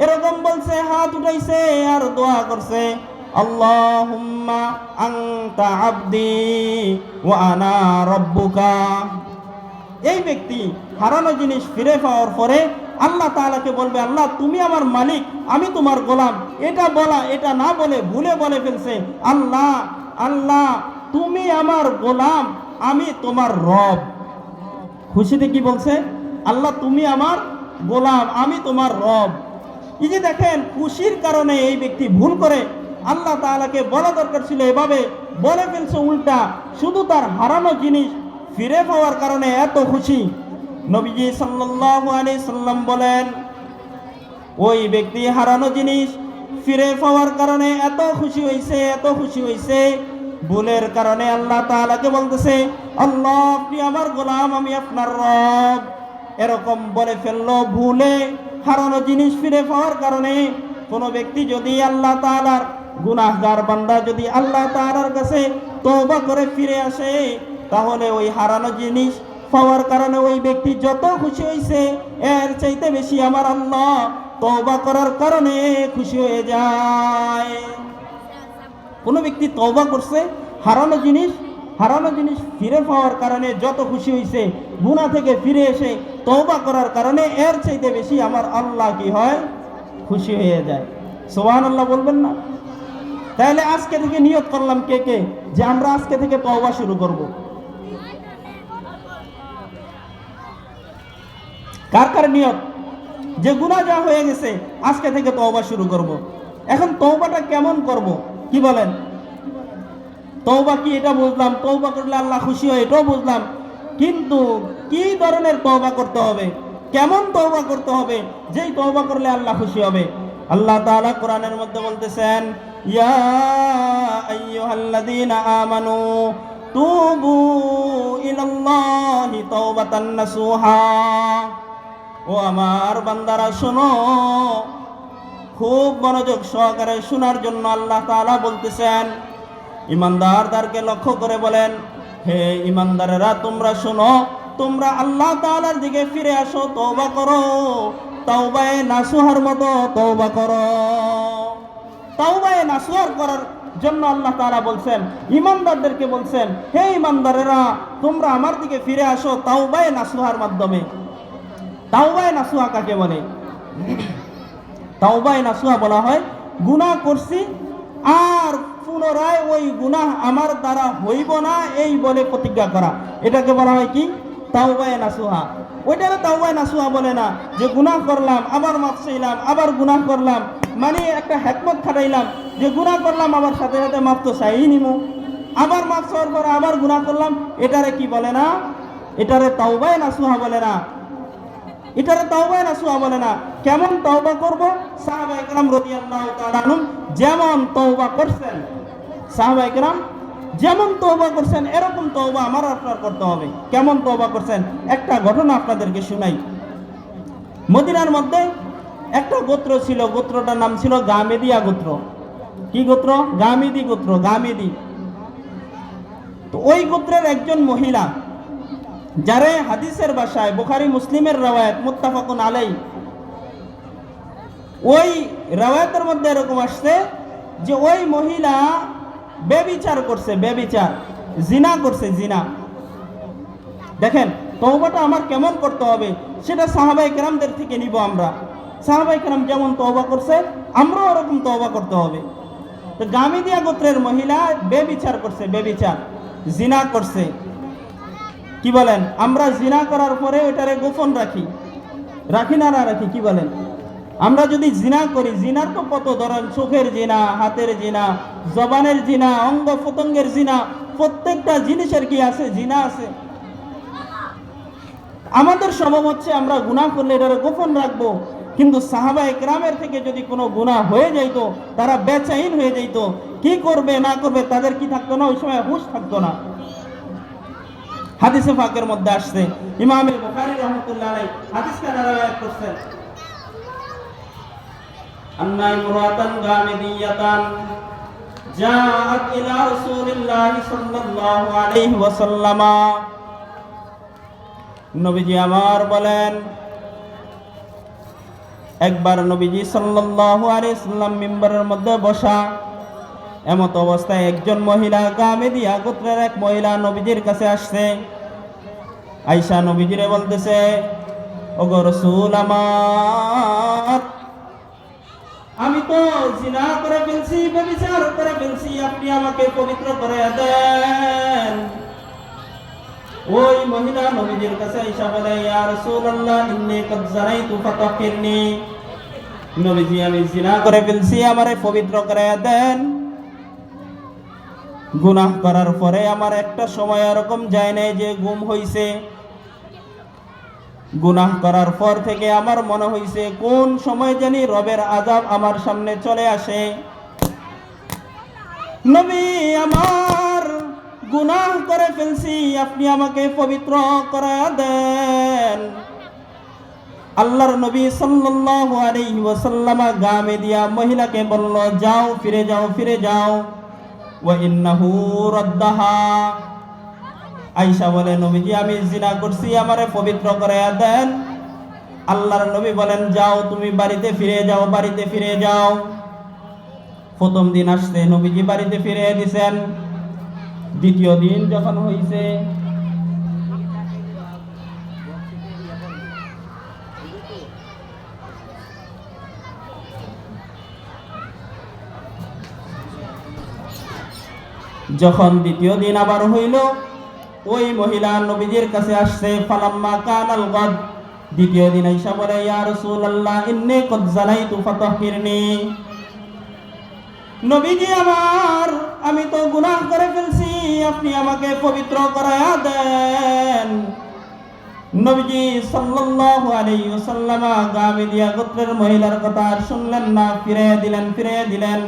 এরকম বলছে, হাত উঠাইছে আর দোয়া করছে, আল্লাহুম্মা আনতা আবদি ওয়া আনা রাব্বুকা। এই ব্যক্তি হারানো জিনিস ফিরে পাওয়ার পরে আল্লাহ তাআলাকে বলবে, আল্লাহ তুমি আমার মালিক, আমি তোমার গোলাম। এটা বলা, এটা না বলে ভুলে বলে ফেলছে, আল্লাহ আল্লাহ তুমি আমার গোলাম, আমি তোমার রব। খুশিতে কি বলছে? আল্লাহ তুমি আমার গোলাম, আমি তোমার রব। এই যে দেখেন, খুশির কারণে এই ব্যক্তি ভুল করে আল্লাহ তাআলাকে বলা দরকার ছিল, এভাবে বলে ফেলছে উল্টা। শুধু তার হারানো জিনিস ফিরে পাওয়ার কারণে এত খুশি। নবীজি সাল্লাল্লাহু আলাইহি সাল্লাম বলেন, ওই ব্যক্তি হারানো জিনিস ফিরে পাওয়ার কারণে এত খুশি হয়েছে, এত খুশি হয়েছে, ভুলের কারণে আল্লাহ তাআলাকে বলতেছে, আল্লাহ আপনি আমার গোলাম, আমি আপনার রব। এরকম বলে ফেললো ভুলে। হারানো জিনিস ফিরে পাওয়ার কারণে কোনো ব্যক্তি যদি আল্লাহ তাআলার গুনাহগার বান্দা যদি আল্লাহ তাআলার কাছে তওবা করে ফিরে আসে, তাহলে ওই হারানো জিনিস পাওয়ার কারণে ওই ব্যক্তি যত খুশি হয়েছে, এর চাইতে বেশি আমার আল্লাহ তওবা করার কারণে খুশি হয়ে যায়। কোনো ব্যক্তি তওবা করছে, হারানো জিনিস ফিরে পাওয়ার কারণে যত খুশি হয়েছে, গুনাহ থেকে ফিরে এসে তওবা করার কারণে এর চাইতে বেশি আমার আল্লাহ কি হয়? খুশি হয়ে যায়। সুবহানাল্লাহ বলবেন না? তাহলে আজকে থেকে নিয়ত করলাম কে কে যে আমরা আজকে থেকে তওবা শুরু করব। কার কার নিয়ত যে গুনাহ যা হয়ে গেছে আজকে থেকে তওবা শুরু করব। এখন তওবাটা কেমন করব? কি বলেন? তওবা কি এটা বুঝলাম, তওবা করলে আল্লাহ খুশি হয় এটাও বুঝলাম, কিন্তু কি ধরনের তওবা করতে হবে, কেমন তওবা করতে হবে যেই তওবা করলে আল্লাহ খুশি হবে? আল্লাহ তাআলা কোরআনের মধ্যে বলতেছেন, ইয়া আইয়ুহাল্লাযীনা আমানু তুবু ইলাল্লাহি তাওবাতান নাসুহা। ও আমার বান্দারা শোনো, খুব মনোযোগ সহকারে শোনার জন্য আল্লাহ তাআলা বলতেছেন, ইমানদারদেরকে লক্ষ্য করে বলেন, হে ইমানদারেরা তোমরা শোনো, তোমরা আল্লাহ তাআলার দিকে ফিরে আসো, তওবা করো, তাওবায়ে নাসুহার মতো তওবা করো। তাওবায়ে নাসুহার করার জন্য আল্লাহ তাআলা বলছেন, ইমানদারদেরকে বলছেন, হে ইমানদারেরা তোমরা আমার দিকে ফিরে আসো তাওবায়ে নাসুহার মাধ্যমে। তাওবায়ে নাসুহা কাকে বলে? তাওবায়ে নাসুহা বলা হয় গুনাহ করছি আর পুনরায় ওই গুনাহ আমার দ্বারা হইব না এই বলে প্রতিজ্ঞা করা, এটাকে বলা হয় কি? তাওবায়ে নাসুহা। ওইটারে তাওবায়ে নাসুহা বলে না যে গুনাহ করলাম আবার মাফ চাইলাম আবার গুনাহ করলাম, মানে একটা হিকমত খাটাইলাম যে গুনাহ করলাম আবার সাথে সাথে মাফ তো চাইই নিমু, আবার মাফ চাওয়ার পরে আবার গুনাহ করলাম, এটারে কি বলে না? এটারে তাওবায়ে নাসুহা বলে না। এটারে তাওবায়ে নাসুহা বলে না। কেমন তওবা করব? সাহাবায়ে কেরাম রাদিয়াল্লাহু তাআলা আনহুম যেমন তওবা করছেন, সাহাবায়ে কেরাম যেমন তওবা করছেন এরকম তওবা আমার আপনার করতে হবে। কেমন তওবা করছেন? একটা ঘটনা আপনাদেরকে শুনাই। মদিনার মধ্যে একটা গোত্র ছিল, গোত্রটার নাম ছিল গামেদিয়া গোত্র। কি গোত্র? গামেদি গোত্র, গামেদি। তো ওই গোত্রের একজন মহিলা, যারে হাদিসের ভাষায় বুখারী মুসলিমের রওয়ায়াত মুত্তাফাকুন আলাইহি, ওই রওয়ায়াতের মধ্যে এরকম আসছে যে ওই মহিলা ব্যভিচার করছে, ব্যভিচার, জিনা করছে, জিনা। দেখেন তওবাটা আমার কেমন করতে হবে সেটা সাহাবায়ে কেরামদের থেকে নিব আমরা। সাহাবায়ে কেরাম যেমন তওবা করছে আমরাও ওরকম তওবা করতে হবে। তো গামেদিয়া গোত্রের মহিলা ব্যভিচার করছে, ব্যভিচার, জিনা করছে। কি বলেন? আমরা জিনা করার পরে ওটারে গোপন রাখি, রাখি না রাখি? কি বলেন? আমরা যদি জিনা করি, জিনার তো কত ধরন, চোখের জিনা, হাতের জিনা, জবানের জিনা, অঙ্গ প্রত্যঙ্গের জিনা, প্রত্যেকটা জিনিসের কি আছে? জিনা আছে। আমাদের স্বভাব হচ্ছে আমরা গুনাহ করলে এটারে গোপন রাখবো, কিন্তু সাহাবায়ে কেরামের থেকে যদি কোনো গুনাহ হয়ে যাইতো তারা বেচাইন হয়ে যাইতো, কি করবে না করবে তাদের কি থাকতো না? ওই সময় হুঁশ থাকতো না। হাদিসে পাকের মধ্যে আসছে, ইমাম বুখারী রাহমাতুল্লাহ আলাইহি হাদিসটা রওয়ায়াত করেছেন, আন্না ইমরাতান গামিদিয়াতান জাআত ইলা রাসূলিল্লাহ সাল্লাল্লাহু আলাইহি ওয়াসাল্লাম। নবীজি আমার বলেন, একবার নবীজি সাল্লাল্লাহু আলাইহি ওয়াসাল্লাম মিম্বরের মধ্যে বসা, এমত অবস্থায় একজন মহিলা, গামেদিয়া গোত্রের এক মহিলা নবীজির কাছে আসছে। আয়েশা নবীজিরে বলতেছে, ওগো রাসূল আমার, আমি তো জিনা করে ফেলছি, ব্যভিচার করে ফেলছি, আপনি আমাকে পবিত্র করে দেন। ওই মহিলা নবীজির কাছে আয়েশা বলে, ইয়া রাসূলুল্লাহ ইন্নী কদ জানাইতু ফাতাহহিরনি, নবীজি আমি জিনা করে ফেলছি, আমারে পবিত্র করে দেন। গুনাহ করার পরে আমার একটা সময় এরকম যায় নাই যে গুম হইছে। গুনাহ করার পর থেকে আমার মনে হইছে কোন সময় জানি রবের আযাব আমার সামনে চলে আসে। নবী আমার, গুনাহ করে ফেলছি, আপনি আমাকে পবিত্র করে দেন। আল্লাহর নবী সাল্লাল্লাহু আলাইহি ওয়াসাল্লাম গামেদিয়া মহিলাকে বলল, যাও, ফিরে যাও, ফিরে যাও। ওয়া ইন্নাহু রাদ্দাহা। আয়েশা বলে, নবীজি আমি জিনা করছি, আমারে পবিত্র করে দেন। আল্লাহর নবী বলেন, যাও তুমি বাড়িতে ফিরে যাও, বাড়িতে ফিরে যাও। প্রথম দিন আসছে, নবীজি বাড়িতে ফিরে দিয়েছেন। দ্বিতীয় দিন যখন হইছে, যখন দ্বিতীয় দিন আবার হইল, ওই মহিলা নবীজির কাছে আসছে। ফালাম্মা কানাল গাদ, দ্বিতীয় দিন আয়েশা বলে, ইয়া রাসূলুল্লাহ ইন্নী কদ জানাইতু ফাতাহহিরনি, নবীজি আমার, আমি তো গুনাহ করে ফেলছি, আপনি আমাকে পবিত্র করায়া দেন। নবীজি সাল্লাল্লাহু আলাইহি ওয়াসাল্লাম গামেদিয়া গোত্রের মহিলার কথা আর শুনলেন না, ফিরে দিলেন, ফিরে দিলেন।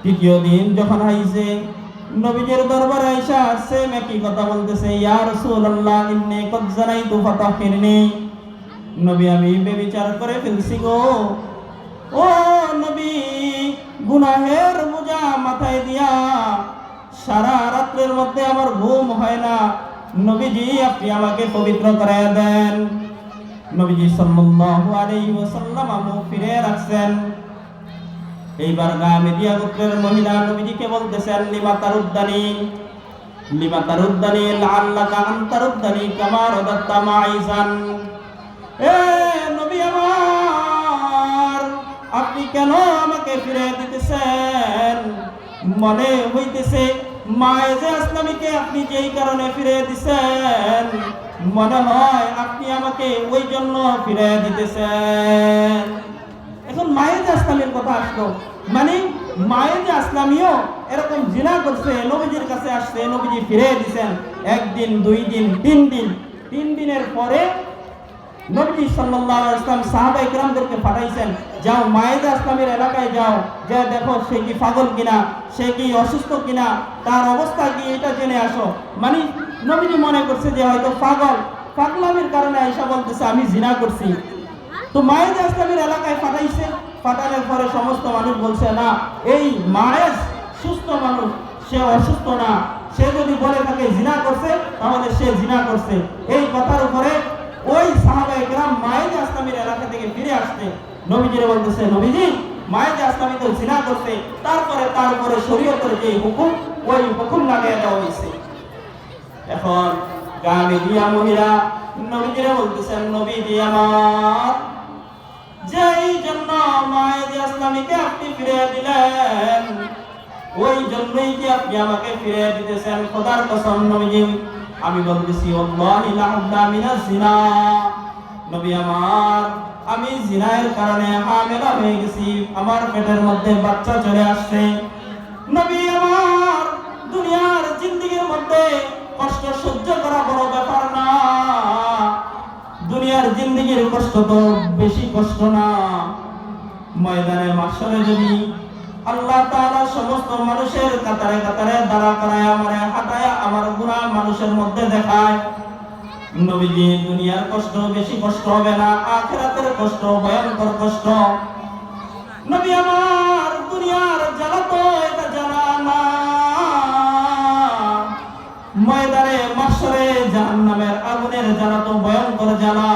তৃতীয় দিন যখন আইছে, নবীজির দরবারে আয়েশা সেম একই কথা বলতেছে, ইয়া রাসূলুল্লাহ ইন্নী কদ জানাইতু ফাতাহহিরনি, নবী আমি ব্যভিচার করে ফেলছি গো। ও নবী, গুনাহের বোঝা মাথায় দিয়া সারা রাতের মধ্যে আমার ঘুম হয় না, নবীজি আপনি আমাকে পবিত্র করে দেন। নবীজি সাল্লাল্লাহু আলাইহি ওয়াসাল্লাম মুখ ফিরে রাখছেন। এইবার গামেদিয়া গোত্রের মহিলা নবীজিকে বলতেছেন, লিমা তারুদ্দানি, লিমা তারুদ্দানি লাআল্লাকা আন তারুদ্দানি কামা রাদাত্তা মাইজান, এ নবী আমার, আপনি কেন আমাকে ফিরে দিতেছেন? মনে হইতেছে মায়েজে আসলামীকে আপনি যেই কারণে ফিরে দিতেছেন, মনে হয় আপনি আমাকে ওই জন্য ফিরে দিতেছেন। এখন মায়েজে আসলামের কথা আসলো, মানে মায়েজে আসলামীও এরকম জিনা করছে, নবীজির কাছে আসছে, নবীজি ফিরে দিছেন। একদিন, 2 দিন, 3 দিন, 3 দিনের পরে নবী সাল্লাল্লাহু আলাইহি ওয়াসাল্লাম সাহাবায়ে কিরামদেরকে পাঠাইছেন, যাও মায়েদা আসলামের এলাকায় যাও, যে দেখো সে কি পাগল কিনা, সে কি অসুস্থ কিনা, তার অবস্থা কি, এটা জেনে আসো। মানে নবীজি মনে করছে যে হয়তো পাগলামির কারণে আয়েশা বলতেছে আমি জিনা করছি। তো মায়েদা আসলামের এলাকায় পাঠাইছে, পাঠানোর পরে সমস্ত মানুষ বলছে না, এই মায়েজ সুস্থ মানুষ, সে অসুস্থ না, সে যদি বলে থাকে জিনা করছে তাহলে সে জিনা করছে। এই কথার উপরে ওই সাহাবায়ে কেরাম মায়েদে আসলামের এলাকা থেকে ফিরে আসতে নবীজিরে বলতেছে, নবীজি মায়েদে আসলামী তো জিনা করছে, তারপরে তার উপরে শরীয়তের যে হুকুম, ওই হুকুম লাগিয়ে দেওয়া হয়েছে। এখন গামীদিয়া মহিলা নবীজিরে বলতেছেন, নবীজি আমার, যেই জন্য মায়েদে আসলামীকে আপনি ফিরে দিলেন, ওই জন্যই কি আপনি আমাকে ফিরে দিতেছেন? খোদার কসম নবীজি, আমি বলতেছি আল্লাহি লা হুদ্দা মিনাজ জিনা, নবী আমার, আমি জিনার কারণে হামেলা হয়ে গেছি, আমার পেটের মধ্যে বাচ্চা চলে আসছে। নবী আমার, দুনিয়ার জিন্দেগির মধ্যে কষ্ট সহ্য করা বড় ব্যাপার না, দুনিয়ার জিন্দেগির কষ্ট তো বেশি কষ্ট না। ময়দানে মাহশরে যদি আল্লাহ তাআলা সমস্ত মানুষের কাতারে কাতারে দাঁড়া করায় আমারে হাঁটায় আমার গুনাহ মানুষের মধ্যে দেখায়, নবীজি দুনিয়ার কষ্ট বেশি কষ্ট হবে না, আখিরাতের কষ্ট ভয়ঙ্কর কষ্ট। নবী আমার, দুনিয়ার জ্বালা তো এটা জ্বালা না, ময়দানে মাহশরে জাহান্নামের আগুনের জ্বালা তো ভয়ঙ্কর জ্বালা।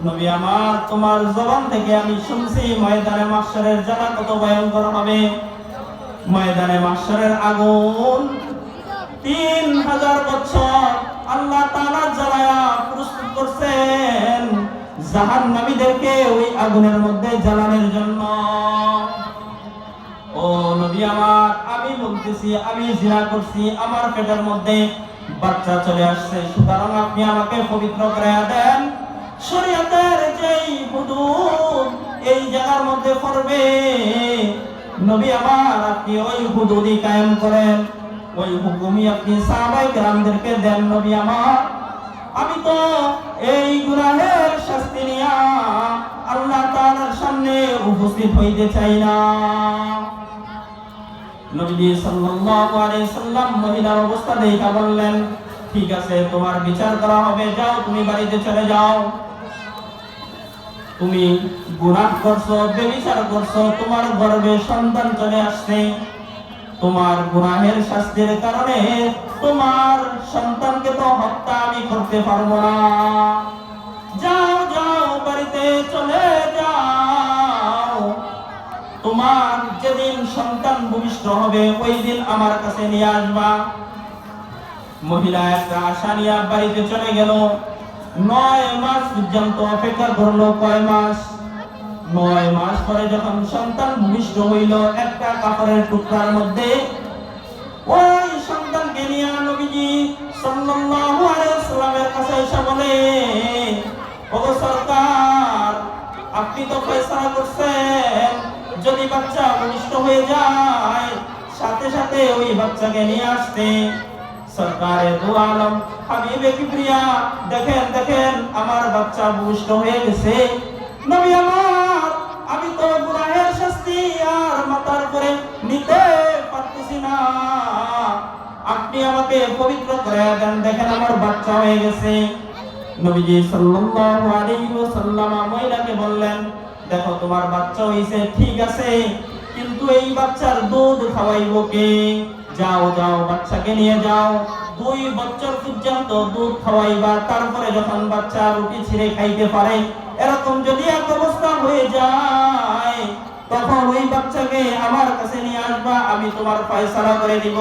নবী আমার, তোমার জবান থেকে আমি শুনছি ময়দানে মাহশরের জ্বালা কত ভয়ঙ্কর হবে। ময়দানে মাহশরের আগুন 3000 বছর আল্লাহ তাআলা জ্বালায়া প্রস্তুত করছেন জাহান্নামীদেরকে ওই আগুনের মধ্যে জ্বালানোর জন্য। ও নবী আমার, আমি বলতেছি আমি জিনা করছি, আমার পেটের মধ্যে বাচ্চা চলে আসছে, সুতরাং আপনি আমাকে পবিত্র করে দেন। শরীয়তের যেই হুদুদ এই জায়গার মধ্যে পড়বে, নবী আমার আপনি ওই হুদুদই কায়েম করেন, ওই হুকুমই আপনি সাহাবায়ে কেরামদেরকে দেন। নবী আমার, আমি তো এই গুনাহের শাস্তি নিয়া আল্লাহ তাআলার সামনে উপস্থিত হইতে চাই না। নবী সাল্লাল্লাহু আলাইহি সাল্লাম মহিলার অবস্থা দেখে বললেন, ঠিক আছে, তোমার বিচার করা হবে, যাও তুমি বাড়িতে চলে যাও। তুমি গুনাহ করছো, ব্যভিচার করছো, তোমার গর্ভে সন্তান চলে আসছে, তোমার গুনাহের শাস্তির কারণে তোমার সন্তানকে তো হত্যা আমি করতে পারবো না। যাও যাও, বাড়িতে চলে যাও, তোমার যেদিন সন্তান ভূমিষ্ঠ হবে ওই দিন আমার কাছে নিয়ে আসবা। মহিলা একটা আশা নিয়ে বাড়িতে চলে গেল। 9 মাস পর্যন্ত অপেক্ষা করলো। কয় মাস? 9 মাস পরে যখন সন্তান ভূমিষ্ঠ হইল, একটা কাপড়ের টুকরার মধ্যে ওই সন্তানকে নিয়ে নবীজি সাল্লাল্লাহু আলাইহি ওয়াসাল্লামের কাছে এসে বলে, ওগো সরকার, আপনি তো ফয়সালা করছেন, যদি বাচ্চা ভূমিষ্ঠ হয়ে যায় সাথে সাথে ওই বাচ্চাকে নিয়ে আসতে। সরকারে দু আলম হাবিবে কিবরিয়া, দেখেন দেখেন আমার বাচ্চা ভূমিষ্ঠ হয়ে গেছে। নবী আমার, আমি তো গুনাহের শাস্তি আর মাথার উপরে নিতে পারতেছি না, আপনি আমাকে পবিত্র করে দেন, দেখেন আমার বাচ্চা হয়ে গেছে। নবীজি সাল্লাল্লাহু আলাইহি ওয়াসাল্লাম মহিলাকে বললেন, দেখো তোমার বাচ্চা হইছে ঠিক আছে, কিন্তু এই বাচ্চার দুধ খাওয়াইবো কে? যাও যাও, বাচ্চাকে নিয়ে যাও, 2 বছর পর্যন্ত দুধ খাওয়াইবা, তারপরে যখন বাচ্চা রুটি ছিঁড়ে খাইতে পারে, এরকম যদি এক অবস্থা হয়ে যায় তখন ওই বাচ্চাকে আমার কাছে নিয়ে আসবা, আমি তোমার ফয়সালা করে দিব।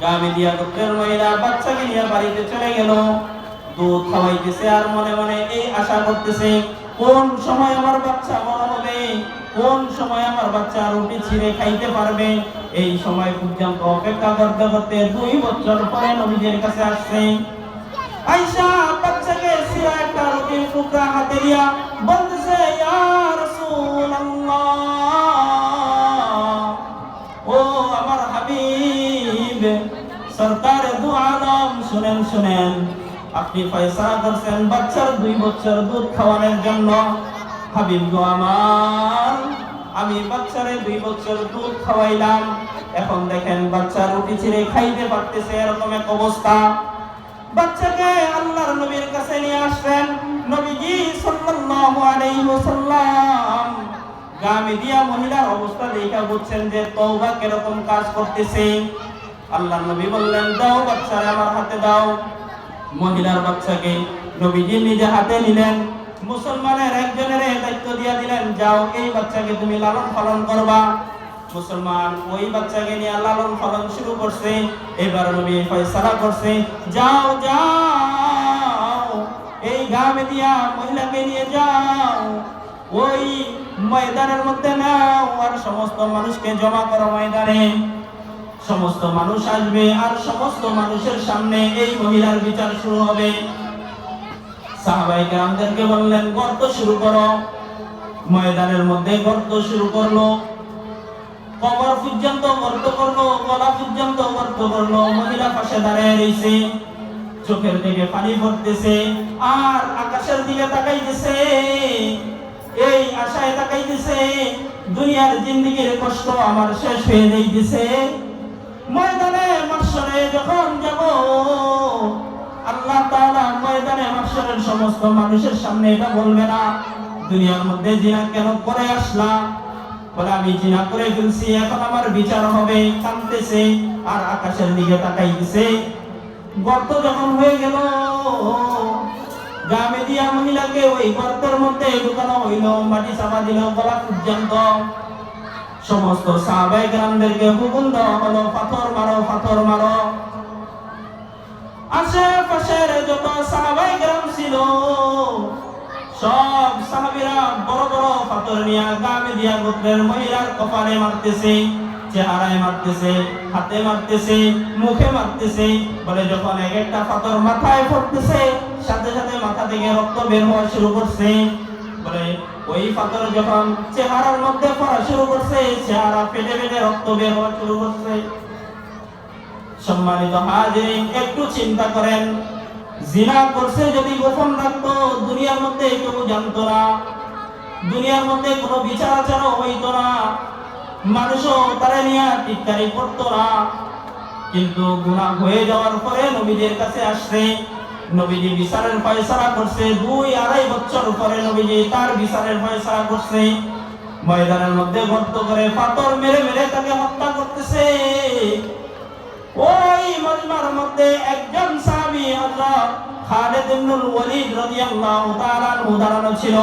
গামীদিয়া গোত্রের মহিলা বাচ্চাকে নিয়ে বাড়িতে চলে গেল। দুধ খাওয়াইতেছে আর মনে মনে এই আশা করতেছে কোন সময় আমার বাচ্চা বড় হবে, কোন সময় আমার বাচ্চা রুটি ছিঁড়ে খাইতে পারবে। এই সময় পর্যন্ত অপেক্ষা করতে করতে 2 বছর পরে নবীজির কাছে আসছে। আয়েশা বাচ্চাকে ছিঁড়া একটা রুটির টুকরা হাতে দিয়া বলতেছে, ইয়া রাসূলুল্লাহ, ও আমার হাবিব সরকার দু আলম, শুনেন শুনেন, আপনি ফয়সালা করছেন বাচ্চার 2 বছর দুধ খাওয়ানোর জন্য। হাবিব গো আমার, আমি বাচ্চারে 2 বছর দুধ খাওয়াইলাম, এখন দেখেন বাচ্চা রুটি ছিঁড়ে খাইতে পারতেছে, এরকম এক অবস্থা। বাচ্চাকে আল্লাহর নবীর কাছে নিয়ে আসলেন। নবীজি সাল্লাল্লাহু আলাইহি ওয়াসাল্লাম গামিদিয়া মহিলার অবস্থা দেখে বুঝছেন যে তওবা কিরকম কাজ করতেছে। আল্লাহর নবী বললেন, দাও বাচ্চারে আমার হাতে দাও। মহিলার বাচ্চাকে নবীজি নিজে হাতে নিলেন। মুসলমানের একজনের দায়িত্ব দিয়ে দিলেন, যাও এই বাচ্চাকে তুমি লালন পালন করবা। মুসলমান ওই বাচ্চাকে নিয়ে লালন পালন শুরু করছে। এবার নবী ফয়সালা করছে, যাও যাও এই গামিদিয়া মহিলাকে নিয়ে যাও, ওই ময়দানের মধ্যে নাও আর সমস্ত মানুষকে জমা করো ময়দানে। সমস্ত মানুষ আসবে আর সমস্ত মানুষের সামনে এই মহিলার বিচার শুরু হবে। সাহাবায়ে কেরামদেরকে বললেন, গর্ত শুরু করো। ময়দানের মধ্যে গর্ত শুরু করলো, কবর পর্যন্ত গর্ত করলো, গলা পর্যন্ত গর্ত করলো। মহিলা পাশে দাঁড়িয়ে রয়েছে, চোখের দিকে পানি পড়তেছে আর আকাশের দিকে তাকাইতেছে, এই আশায় তাকাইতেছে দুনিয়ার জিন্দেগির কষ্ট আমার শেষ হয়ে যাইতেছে। ময়দানে মাহশরে যখন যাব, আল্লাহ তাআলা ময়দানে মাহশরের সমস্ত মানুষের সামনে এটা বলবে না, দুনিয়ার মধ্যে জিনা কেন করে আসলাম, বলে আমি জিনা করে ফেলছি, এখন আমার বিচার হবে। কাঁদতেছে আর আকাশের দিকে তাকাইতেছে। গর্ত যখন হয়ে গেল, গামিদিয়া মহিলাকে ওই গর্তের মধ্যে ঢুকানো হইল, মাটি চাপা দিল গলা পর্যন্ত। সমস্ত সাহাবায়ে কেরামদেরকে হুকুম দেওয়া হলো, পাথর মারো, পাথর মারো। আশেপাশের যত সাহাবায়ে কেরাম ছিল সব সাহাবীরা বড় বড় পাথর নিয়ে গামিদিয়া গোত্রের মহিলার কপালে মারতেছে, চেহারায় মারতেছে, হাতে মারতেছে, মুখে মারতেছে। বলে যখন এক একটা পাথর মাথায় পড়তেছে, সাথে সাথে মাথা থেকে রক্ত বের হওয়া শুরু করছে। বলে ওই পাথর যখন চেহারার মধ্যে পড়া শুরু করছে, চেহারা ফেটে ফেটে রক্ত বের হওয়া শুরু করছে। সম্মানিত হাজিরিন, একটু চিন্তা করেন, জিনা করছে যদি গোপন রাখতো, দুনিয়ার মধ্যে কেউ জানতো না, দুনিয়ার মধ্যে কোনো বিচার আচারও হইতো না, মানুষও তারা নিয়ে টিটকারি করতো না। কিন্তু গুনাহ হয়ে যাওয়ার পরে নবীজির কাছে আসছে, নবীজি বিচারের ফয়সালা করছে। 2-2.5 বছর পরে নবীজি তার বিচারের ফয়সালা করছে। ময়দানের মধ্যে গর্ত করে পাথর মেরে মেরে তাকে হত্যা করতেছে। ওই মজমার মধ্যে একজন সাহাবী হযরত খালিদ ইবনুল ওয়ালিদ রাদিয়াল্লাহু তাআলা আনহু দাঁড়ানো ছিল।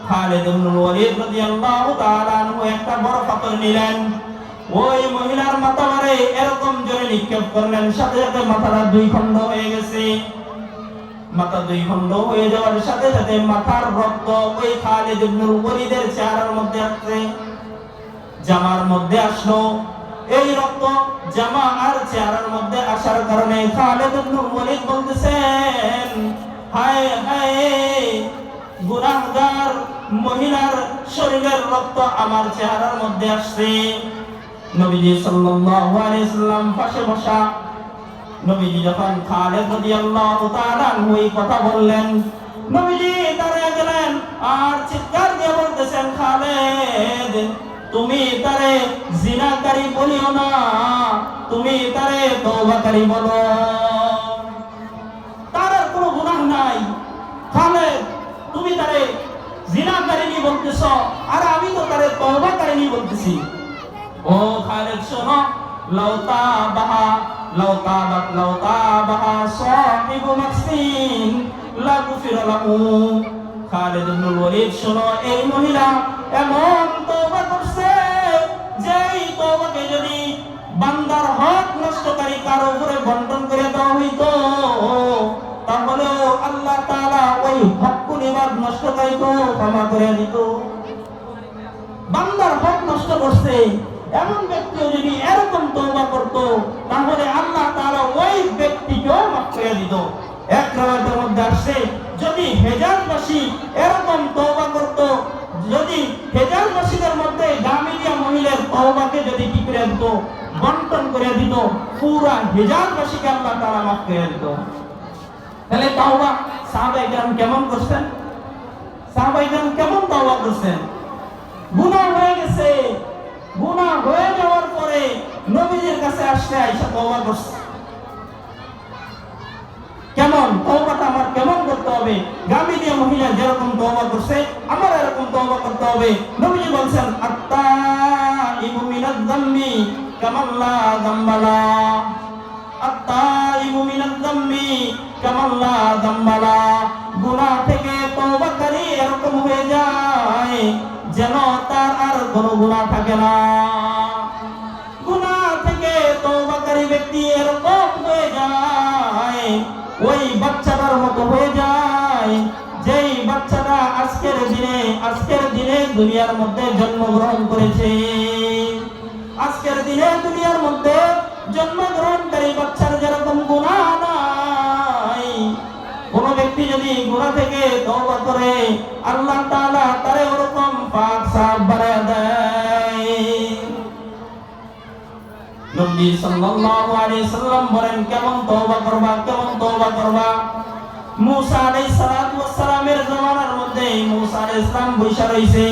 খালিদ ইবনুল ওয়ালিদ রাদিয়াল্লাহু তাআলা আনহু একটা বড় পাথর নিলেন, ওই মহিলার মাথা মারে এরকম জোরে নিক্ষেপ করলেন, সাথে সাথে মাথাটা 2 খণ্ড হয়ে গেছে। মাথা 2 খণ্ড হয়ে যাওয়ার সাথে সাথে মাথার রক্ত ওই খালিদ ইবনুল ওয়ালিদের চেহারার মধ্যে আসছে, জামার মধ্যে আসলো। এই রক্ত জামা আর চেহারার মধ্যে আসার কারণে খালিদ ইবনুল ওয়ালিদ বলতেছেন, হায় হায়, গুনাহগার মহিলার শরীরের রক্ত আমার চেহারার মধ্যে আসছে। নবীজি সাল্লাল্লাহু আলাইহি ওয়াসাল্লাম পাশে বসা। নবীজি যখন খালিদ রাদিয়াল্লাহু তাআলা আনহু এই কথা বললেন, নবীজি দাঁড়িয়ে গেলেন আর চিৎকার দিয়ে বলতেছেন, খালিদ, তুমি তারে জিনাকারী বলিও না, তুমি তারে তওবাকারী বলো, তার কোনো গুনাহ নাই। খালিদ, তুমি তারে জিনাকারী বলতেছো আর আমি তো তারে তওবাকারী বলতেছি। ও খালিদ শোনো, লাউতা বাহা সাহিবু মাকসিন লা গুফিরা লাহু। খালিদ ইবনুল ওয়ালিদ শোনো, এই মহিলা এমন তওবা করছে যেই তওবাকে যদি বান্দার হক নষ্টকারী কারো উপরে বন্টন করে দেওয়া হইতো তাহলেও ক্ষমা করে দিত। বান্দার হক নষ্ট করছে এমন ব্যক্তিও যদি এরকম তওবা করত, তাহলে আল্লাহ তাআলা ওই ব্যক্তিকেও মাফ করে দিত। এক রাওয়াতের মধ্যে আসছে, যদি হেজাজবাসী এরকম তওবা করত, যদি হেজাজবাসীদের মধ্যে গামিদিয়া মহিলার তওবাকে যদি কি করে দিত, বন্টন করে দিত, পুরা হেজাজবাসীকে আল্লাহ তাআলা মাফ করে দিত। তাহলে তওবা সাহাবায়ে কেরাম কেমন করছেন? সাহাবায়ে কেরাম কেমন তওবা করছেন? গুনাহ হয়ে গেছে, গুনাহ হয়ে যাওয়ার পরে নবীজির কাছে আসছে, আয়েশা তওবা করছে। কেমন তওবাটা আমার কেমন করতে হবে? গামিদিয়া মহিলা যেরকম তওবা করছে আমার এরকম তওবা করতে হবে। নবীজি বলেন, আত্তাইবু মিনাজ যাম্মি কামান লা যাম্বালা, আত্তাইবু মিনাজ যাম্মি কামান লা যাম্বালা। গুনাহ থেকে তওবাকারী এরকম হয়ে যায় যেন তার আর কোনো গুনাহ থাকে না। গুনাহ থেকে তওবাকারী ব্যক্তি এরকম হয়ে যায়, ওই বাচ্চাটার মতো হয়ে যায় যেই বাচ্চাটা আজকের দিনে দুনিয়ার মধ্যে জন্মগ্রহণ করেছে। আজকের দিনে দুনিয়ার মধ্যে জন্মগ্রহণকারী বাচ্চার যেরকম গুনাহ নাই, কোন ব্যক্তি যদি গুনাহ থেকে তওবা করে আল্লাহ তাআলা তারে ওরকম পাক সাফ বানায় দেয়। নবী সাল্লাল্লাহু আলাইহি সাল্লাম বলেন, কেমন তওবা করবা, কেমন তওবা করবা? মুসা আলাইহিস সালাতু ওয়াস সালামের জামানার মধ্যে মুসা আলাইহিস সালাম বৈশা রইছে।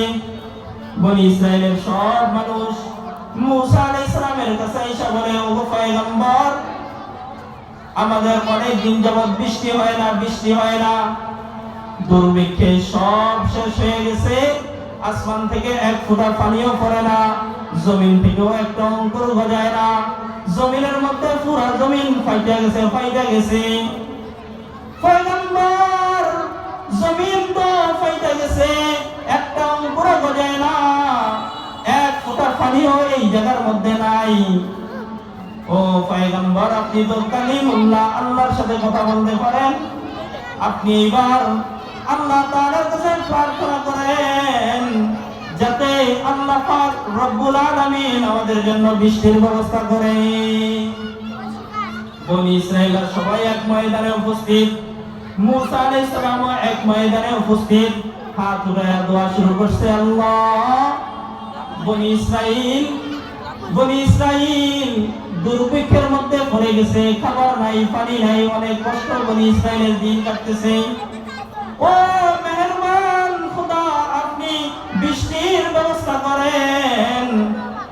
বনি ইসরাইলের সব মানুষ মুসা আলাইহিস সালামের কাছে এসে বলে, ওগো পয়গম্বর, আমাদের অনেক দিন যাবত বৃষ্টি হয় না, দুর্ভিক্ষে সব শেষ হয়ে গেছে, আসমান থেকে এক ফোঁটা পানিও পড়ে না, জমিন থেকেও একটা অঙ্কুর গজায় না, জমিনের মধ্যে পুরা জমিন ফাইটা গেছে। পয়গম্বর, জমিন তো ফাইটা গেছে, একটা অঙ্কুর গজায় না, এক ফোঁটা পানিও এই জায়গার মধ্যে নাই। ও পয়গম্বর, আপনি তো কালিমুল্লাহ, আল্লাহর সাথে কথা বলতে পারেন, আপনি এবার আল্লাহ তাআলার কাছে প্রার্থনা করেন যাতে আল্লাহ পাক রব্বুল আলামিন আমাদের জন্য বৃষ্টির ব্যবস্থা করে। বনি ইসরাইলের সবাই এক ময়দানে উপস্থিত, মুসা আলাইহিস সালাম এক ময়দানে উপস্থিত, হাত উঠায়া দোয়া শুরু করছে, আল্লাহ, বনি ইসরাইল দুর্ভিক্ষের মধ্যে পড়ে গেছে, খাবার নাই, পানি নাই, অনেক কষ্ট বনি ইসরাইলের দিন কাটতেছে। ও মেহেরবান খোদা, আপনি বৃষ্টির ব্যবস্থা করেন,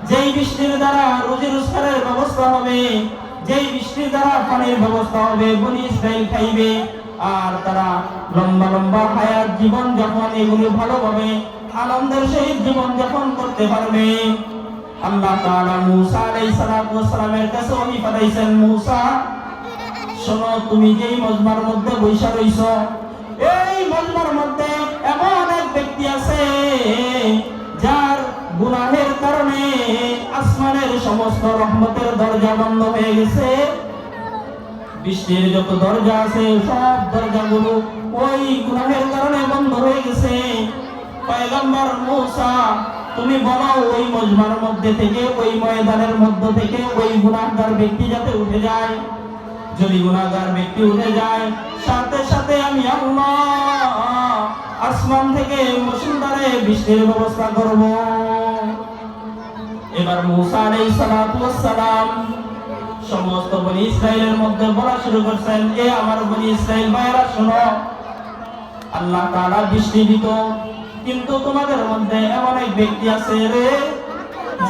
যেই বৃষ্টির দ্বারা রুজি রোজগারের ব্যবস্থা হবে, যেই বৃষ্টির দ্বারা পানির ব্যবস্থা হবে, বনি ইসরাইল খাইবে আর তারা লম্বা লম্বা হায়াত জীবন যাপন এগুলি ভালোভাবে আনন্দের সহিত জীবন যাপন করতে পারবে। আল্লাহ তাআলা মুসা আলাইহিস সালাতু ওয়াস সালামের কাছে ওহী পাঠাইছেন, মুসা, শোনো, তুমি যেই মজমার মধ্যে বৈশা রইছো, এই মজমার মধ্যে এমন এক ব্যক্তি আছে যার গুনাহের কারণে আসমানের সমস্ত রহমতের দরজা বন্ধ হয়ে গেছে। বৃষ্টির যত দরজা আছে সব দরজাগুলো ওই গুনাহের কারণে বন্ধ হয়ে গেছে। পয়গম্বর মুসা, তুমি বলো ওই মজমার মধ্যে থেকে, ওই ময়দানের মধ্য থেকে ওই গুনাহগার ব্যক্তি যাতে উঠে যায়। যদি গুনাহগার ব্যক্তি উঠে যায়, সাথে সাথে আমি আল্লাহ আসমান থেকে মুসলধারে বৃষ্টির ব্যবস্থা করব। এবার মুসা আলাইহিস সালাতু ওয়াস সালাম সমস্ত বনি ইসরাইলের মধ্যে বলা শুরু করছেন, এ আমার বনি ইসরাইল ভাইরা, শোনো, আল্লাহ তাআলা বৃষ্টি দিত, কিন্তু তোমাদের মধ্যে এমন এক ব্যক্তি আছে রে,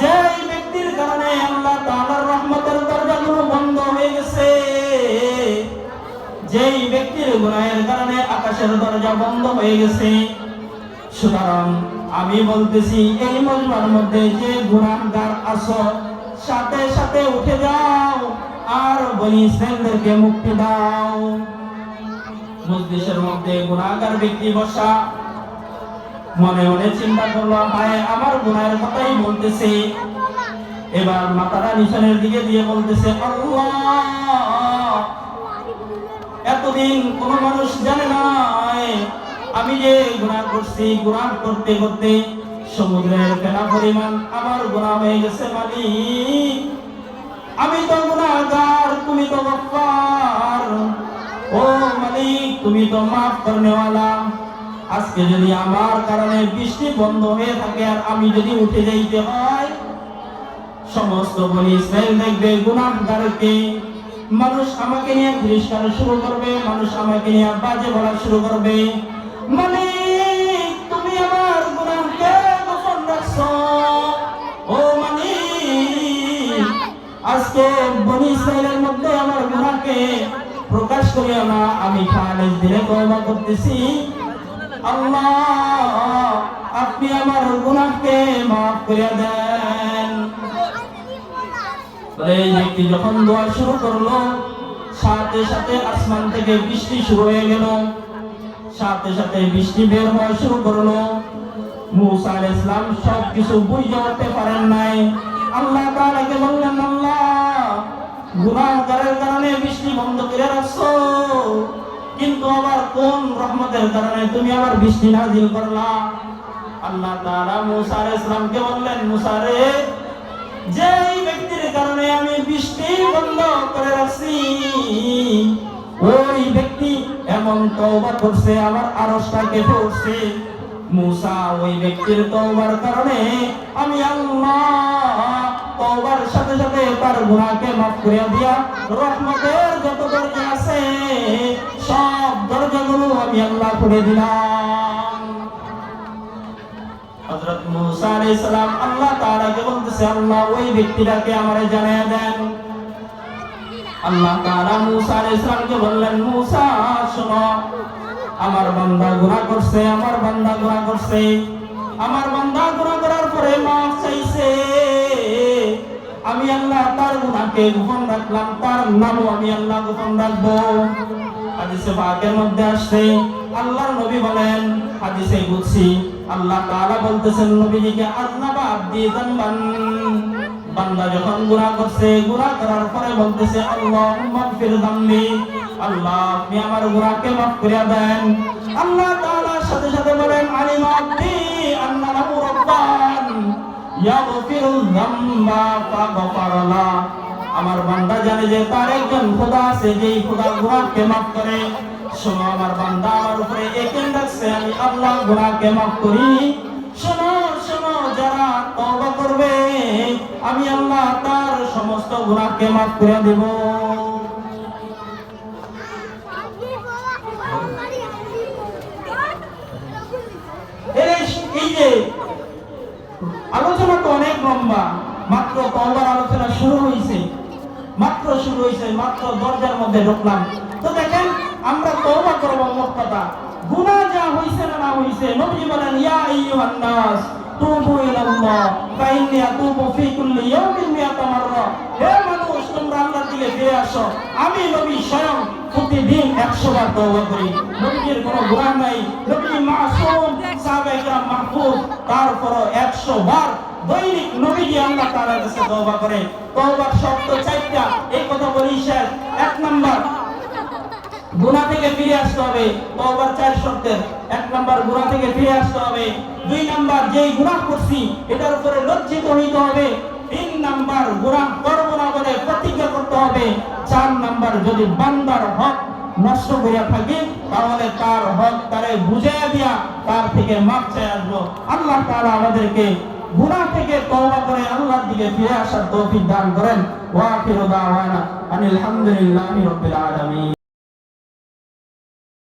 যে ব্যক্তির কারণে আল্লাহ তাআলার রহমতের দরজাগুলো বন্ধ হয়ে গেছে, যেই ব্যক্তির গুনাহের কারণে আকাশের দরজা বন্ধ হয়ে গেছে। সুতরাং আমি বলতেছি, এই মজমার মধ্যে যে গুনাহগার আছো, সাথে সাথে উঠে যাও আর বনি ইসরাইলদেরকে মুক্তি দাও। মজলিসের মধ্যে গুনাহগার ব্যক্তি বসা, মনে মনে চিন্তা করলো, হায়, আমার গুনাহের কথাই বলতেছে। এবার মাথাটা নিশানের দিকে দিয়ে বলতেছে, আল্লাহ, এতদিন কোন মানুষ জানে না আমি যে গুনাহ করছি, গুনাহ করতে করতে সমুদ্রের ফেনা পরিমাণ আমার গুনাহ হয়ে গেছে মালিক। আমি তো গুনাহগার, তুমি তো গফফার। ও মালিক, তুমি তো মাফ করনেওয়ালা। আজকে যদি আমার কারণে বৃষ্টি বন্ধ হয়ে থাকে আর আমি যদি উঠে যাইতে হয়, সমস্ত বনি ইসরাইল দেখবে গুনাহগারকে। মানুষ আমাকে নিয়ে তিরস্কার শুরু করবে, মানুষ আমাকে নিয়ে বাজে বলা শুরু করবে। মালিক, তুমি আমার গুনাহকে গোপন রাখছো। ও মালিক, আজকে বনি ইসরাইলের মধ্যে আমার গুনাহকে প্রকাশ করিও না। আমি খালিস দিলে তওবা করতেছি। আল্লাহ, আপনি আমার গুনাহকে মাফ করে দেন। এই ব্যক্তি যখন দোয়া শুরু করলো, সাথে সাথে আসমান থেকে বৃষ্টি শুরু হয়ে গেল, সাথে সাথে বৃষ্টি বের হওয়া শুরু করলো। মুসা আলাইহিস সালাম সবকিছু বুঝে উঠতে পারেন নাই। আল্লাহ তাআলাকে বললেন, আল্লাহ, গুনাহগারের কারণে বৃষ্টি বন্ধ করে রাখছো, কিন্তু আবার কোন রহমতের কারণে তুমি আবার বৃষ্টি নাযিল করলা? আল্লাহ তাআলা মুসা আলাইহিস সালামকে বললেন, মুসা রে, যেই ব্যক্তির কারণে আমি বৃষ্টি বন্ধ করে রাখছি, ওই ব্যক্তি এমন তওবা করছে আমার আরশটা কেঁপে উঠছে। মুসা, ওই ব্যক্তির তওবার কারণে আমি আল্লাহ তওবার সাথে সাথে তার গুনাহকে মাফ করে দিয়া রহমতের যত দরজা আছে সব দরজাগুলো আমি আল্লাহ খুলে দিলাম। হযরত মুসা আলাইহিস সালাম আল্লাহ তাআলাকে বলতেছে, আল্লাহ, ওই ব্যক্তিটাকে আমারে জানিয়ে দেন। আল্লাহ তাআলা মুসা আলাইহিস সালামকে বললেন, মুসা, শোনো, আমার বান্দা গুনাহ করছে, আমার বান্দা গুনাহ করছে, আমার বান্দা গুনাহ করার পরে মাফ চাইছে। আমি আল্লাহ তার গুনাহকে গোপন রাখলাম, তার নামও আমি আল্লাহ গোপন রাখবো। হাদিসে পাকের মধ্যে আসছে, আল্লাহর নবী বলেন, হাদিসে কুদসি, আল্লাহ তাআলা বলতেছেন নবীজিকে, আযনাবা আবদি যানবান, বান্দা যখন গুনাহ করছে, গুনাহ করার পরে বলতেছে, আল্লাহুম্মা গফির যামবি, আল্লাহ, আপনি আমার গুনাহকে মাফ করে দেন। আল্লাহ তাআলা সাথে সাথে বলেন, আলিমা আবদি আন্না লাহু রাব্বান ইয়াগফিরু যামবা ফাগফারলা, আমার বান্দা জানে যে তার একজন খোদা আছে, যেই খোদা গুনাহকে মাফ করে। শোনো, আমার বান্দা আমার উপরে ইয়াকিন রাখছে, আমি আল্লাহ গুনাহকে মাফ করি। শোনো শোনো, যারা তওবা করবে আমি আল্লাহ তার সমস্ত গুনাহকে মাফ করে দেব। এই যে আলোচনা তো অনেক লম্বা, মাত্র তওবার আলোচনা শুরু হয়েছে, মাত্র শুরু হয়েছে, মাত্র দরজার মধ্যে ঢুকলাম। তো দেখেন, আমরা তওবা করব, মোট কথা গুনাহ যা হইছে না হইছে, নবী বলেন, ইয়া আইয়ুহান নাস তুবু ইলাল্লাহ ফাইন্নী আতুবু ফি কুল্লি ইয়াউমিন মিআতা মাররা, হে মানুষ, তোমরা আল্লাহর দিকে ফিরে আসো, আমি নবী স্বয়ং প্রতিদিন 100 বার তওবা করি। নবীর কোনো গুনাহ নাই, নবী মাসুম, সাহাবায়ে কেরাম মাহফুজ, তারপরও 100 বার দৈনিক নবীজি আল্লাহ তাআলার কাছে তওবা করে। তওবার শর্ত 4টা, এই কথা বলি শেষ। 1 নাম্বার, গুনাহ থেকে ফিরে আসতে হবে, তওবার 4 শর্তের 1 নাম্বার গুনাহ থেকে ফিরে আসতে হবে। 2 নাম্বার, যেই গুনাহ করছি এটার উপরে লজ্জিত হইতে হবে। 3 নাম্বার, গুনাহ করব না বলে প্রতিজ্ঞা করতে হবে। 4 নাম্বার, যদি বান্দার হক নষ্ট করিয়া থাকি তাহলে তার হক তারে বুঝাইয়া দিয়া তার থেকে মাফ চাই আসবো। আল্লাহ তাআলা আমাদেরকে গুনাহ থেকে তওবা করে আল্লাহর দিকে ফিরে আসার তৌফিক দান করেন। ওয়া আখিরু দাওয়ানা আনিল হামদুলিল্লাহি রাব্বিল আলামিন।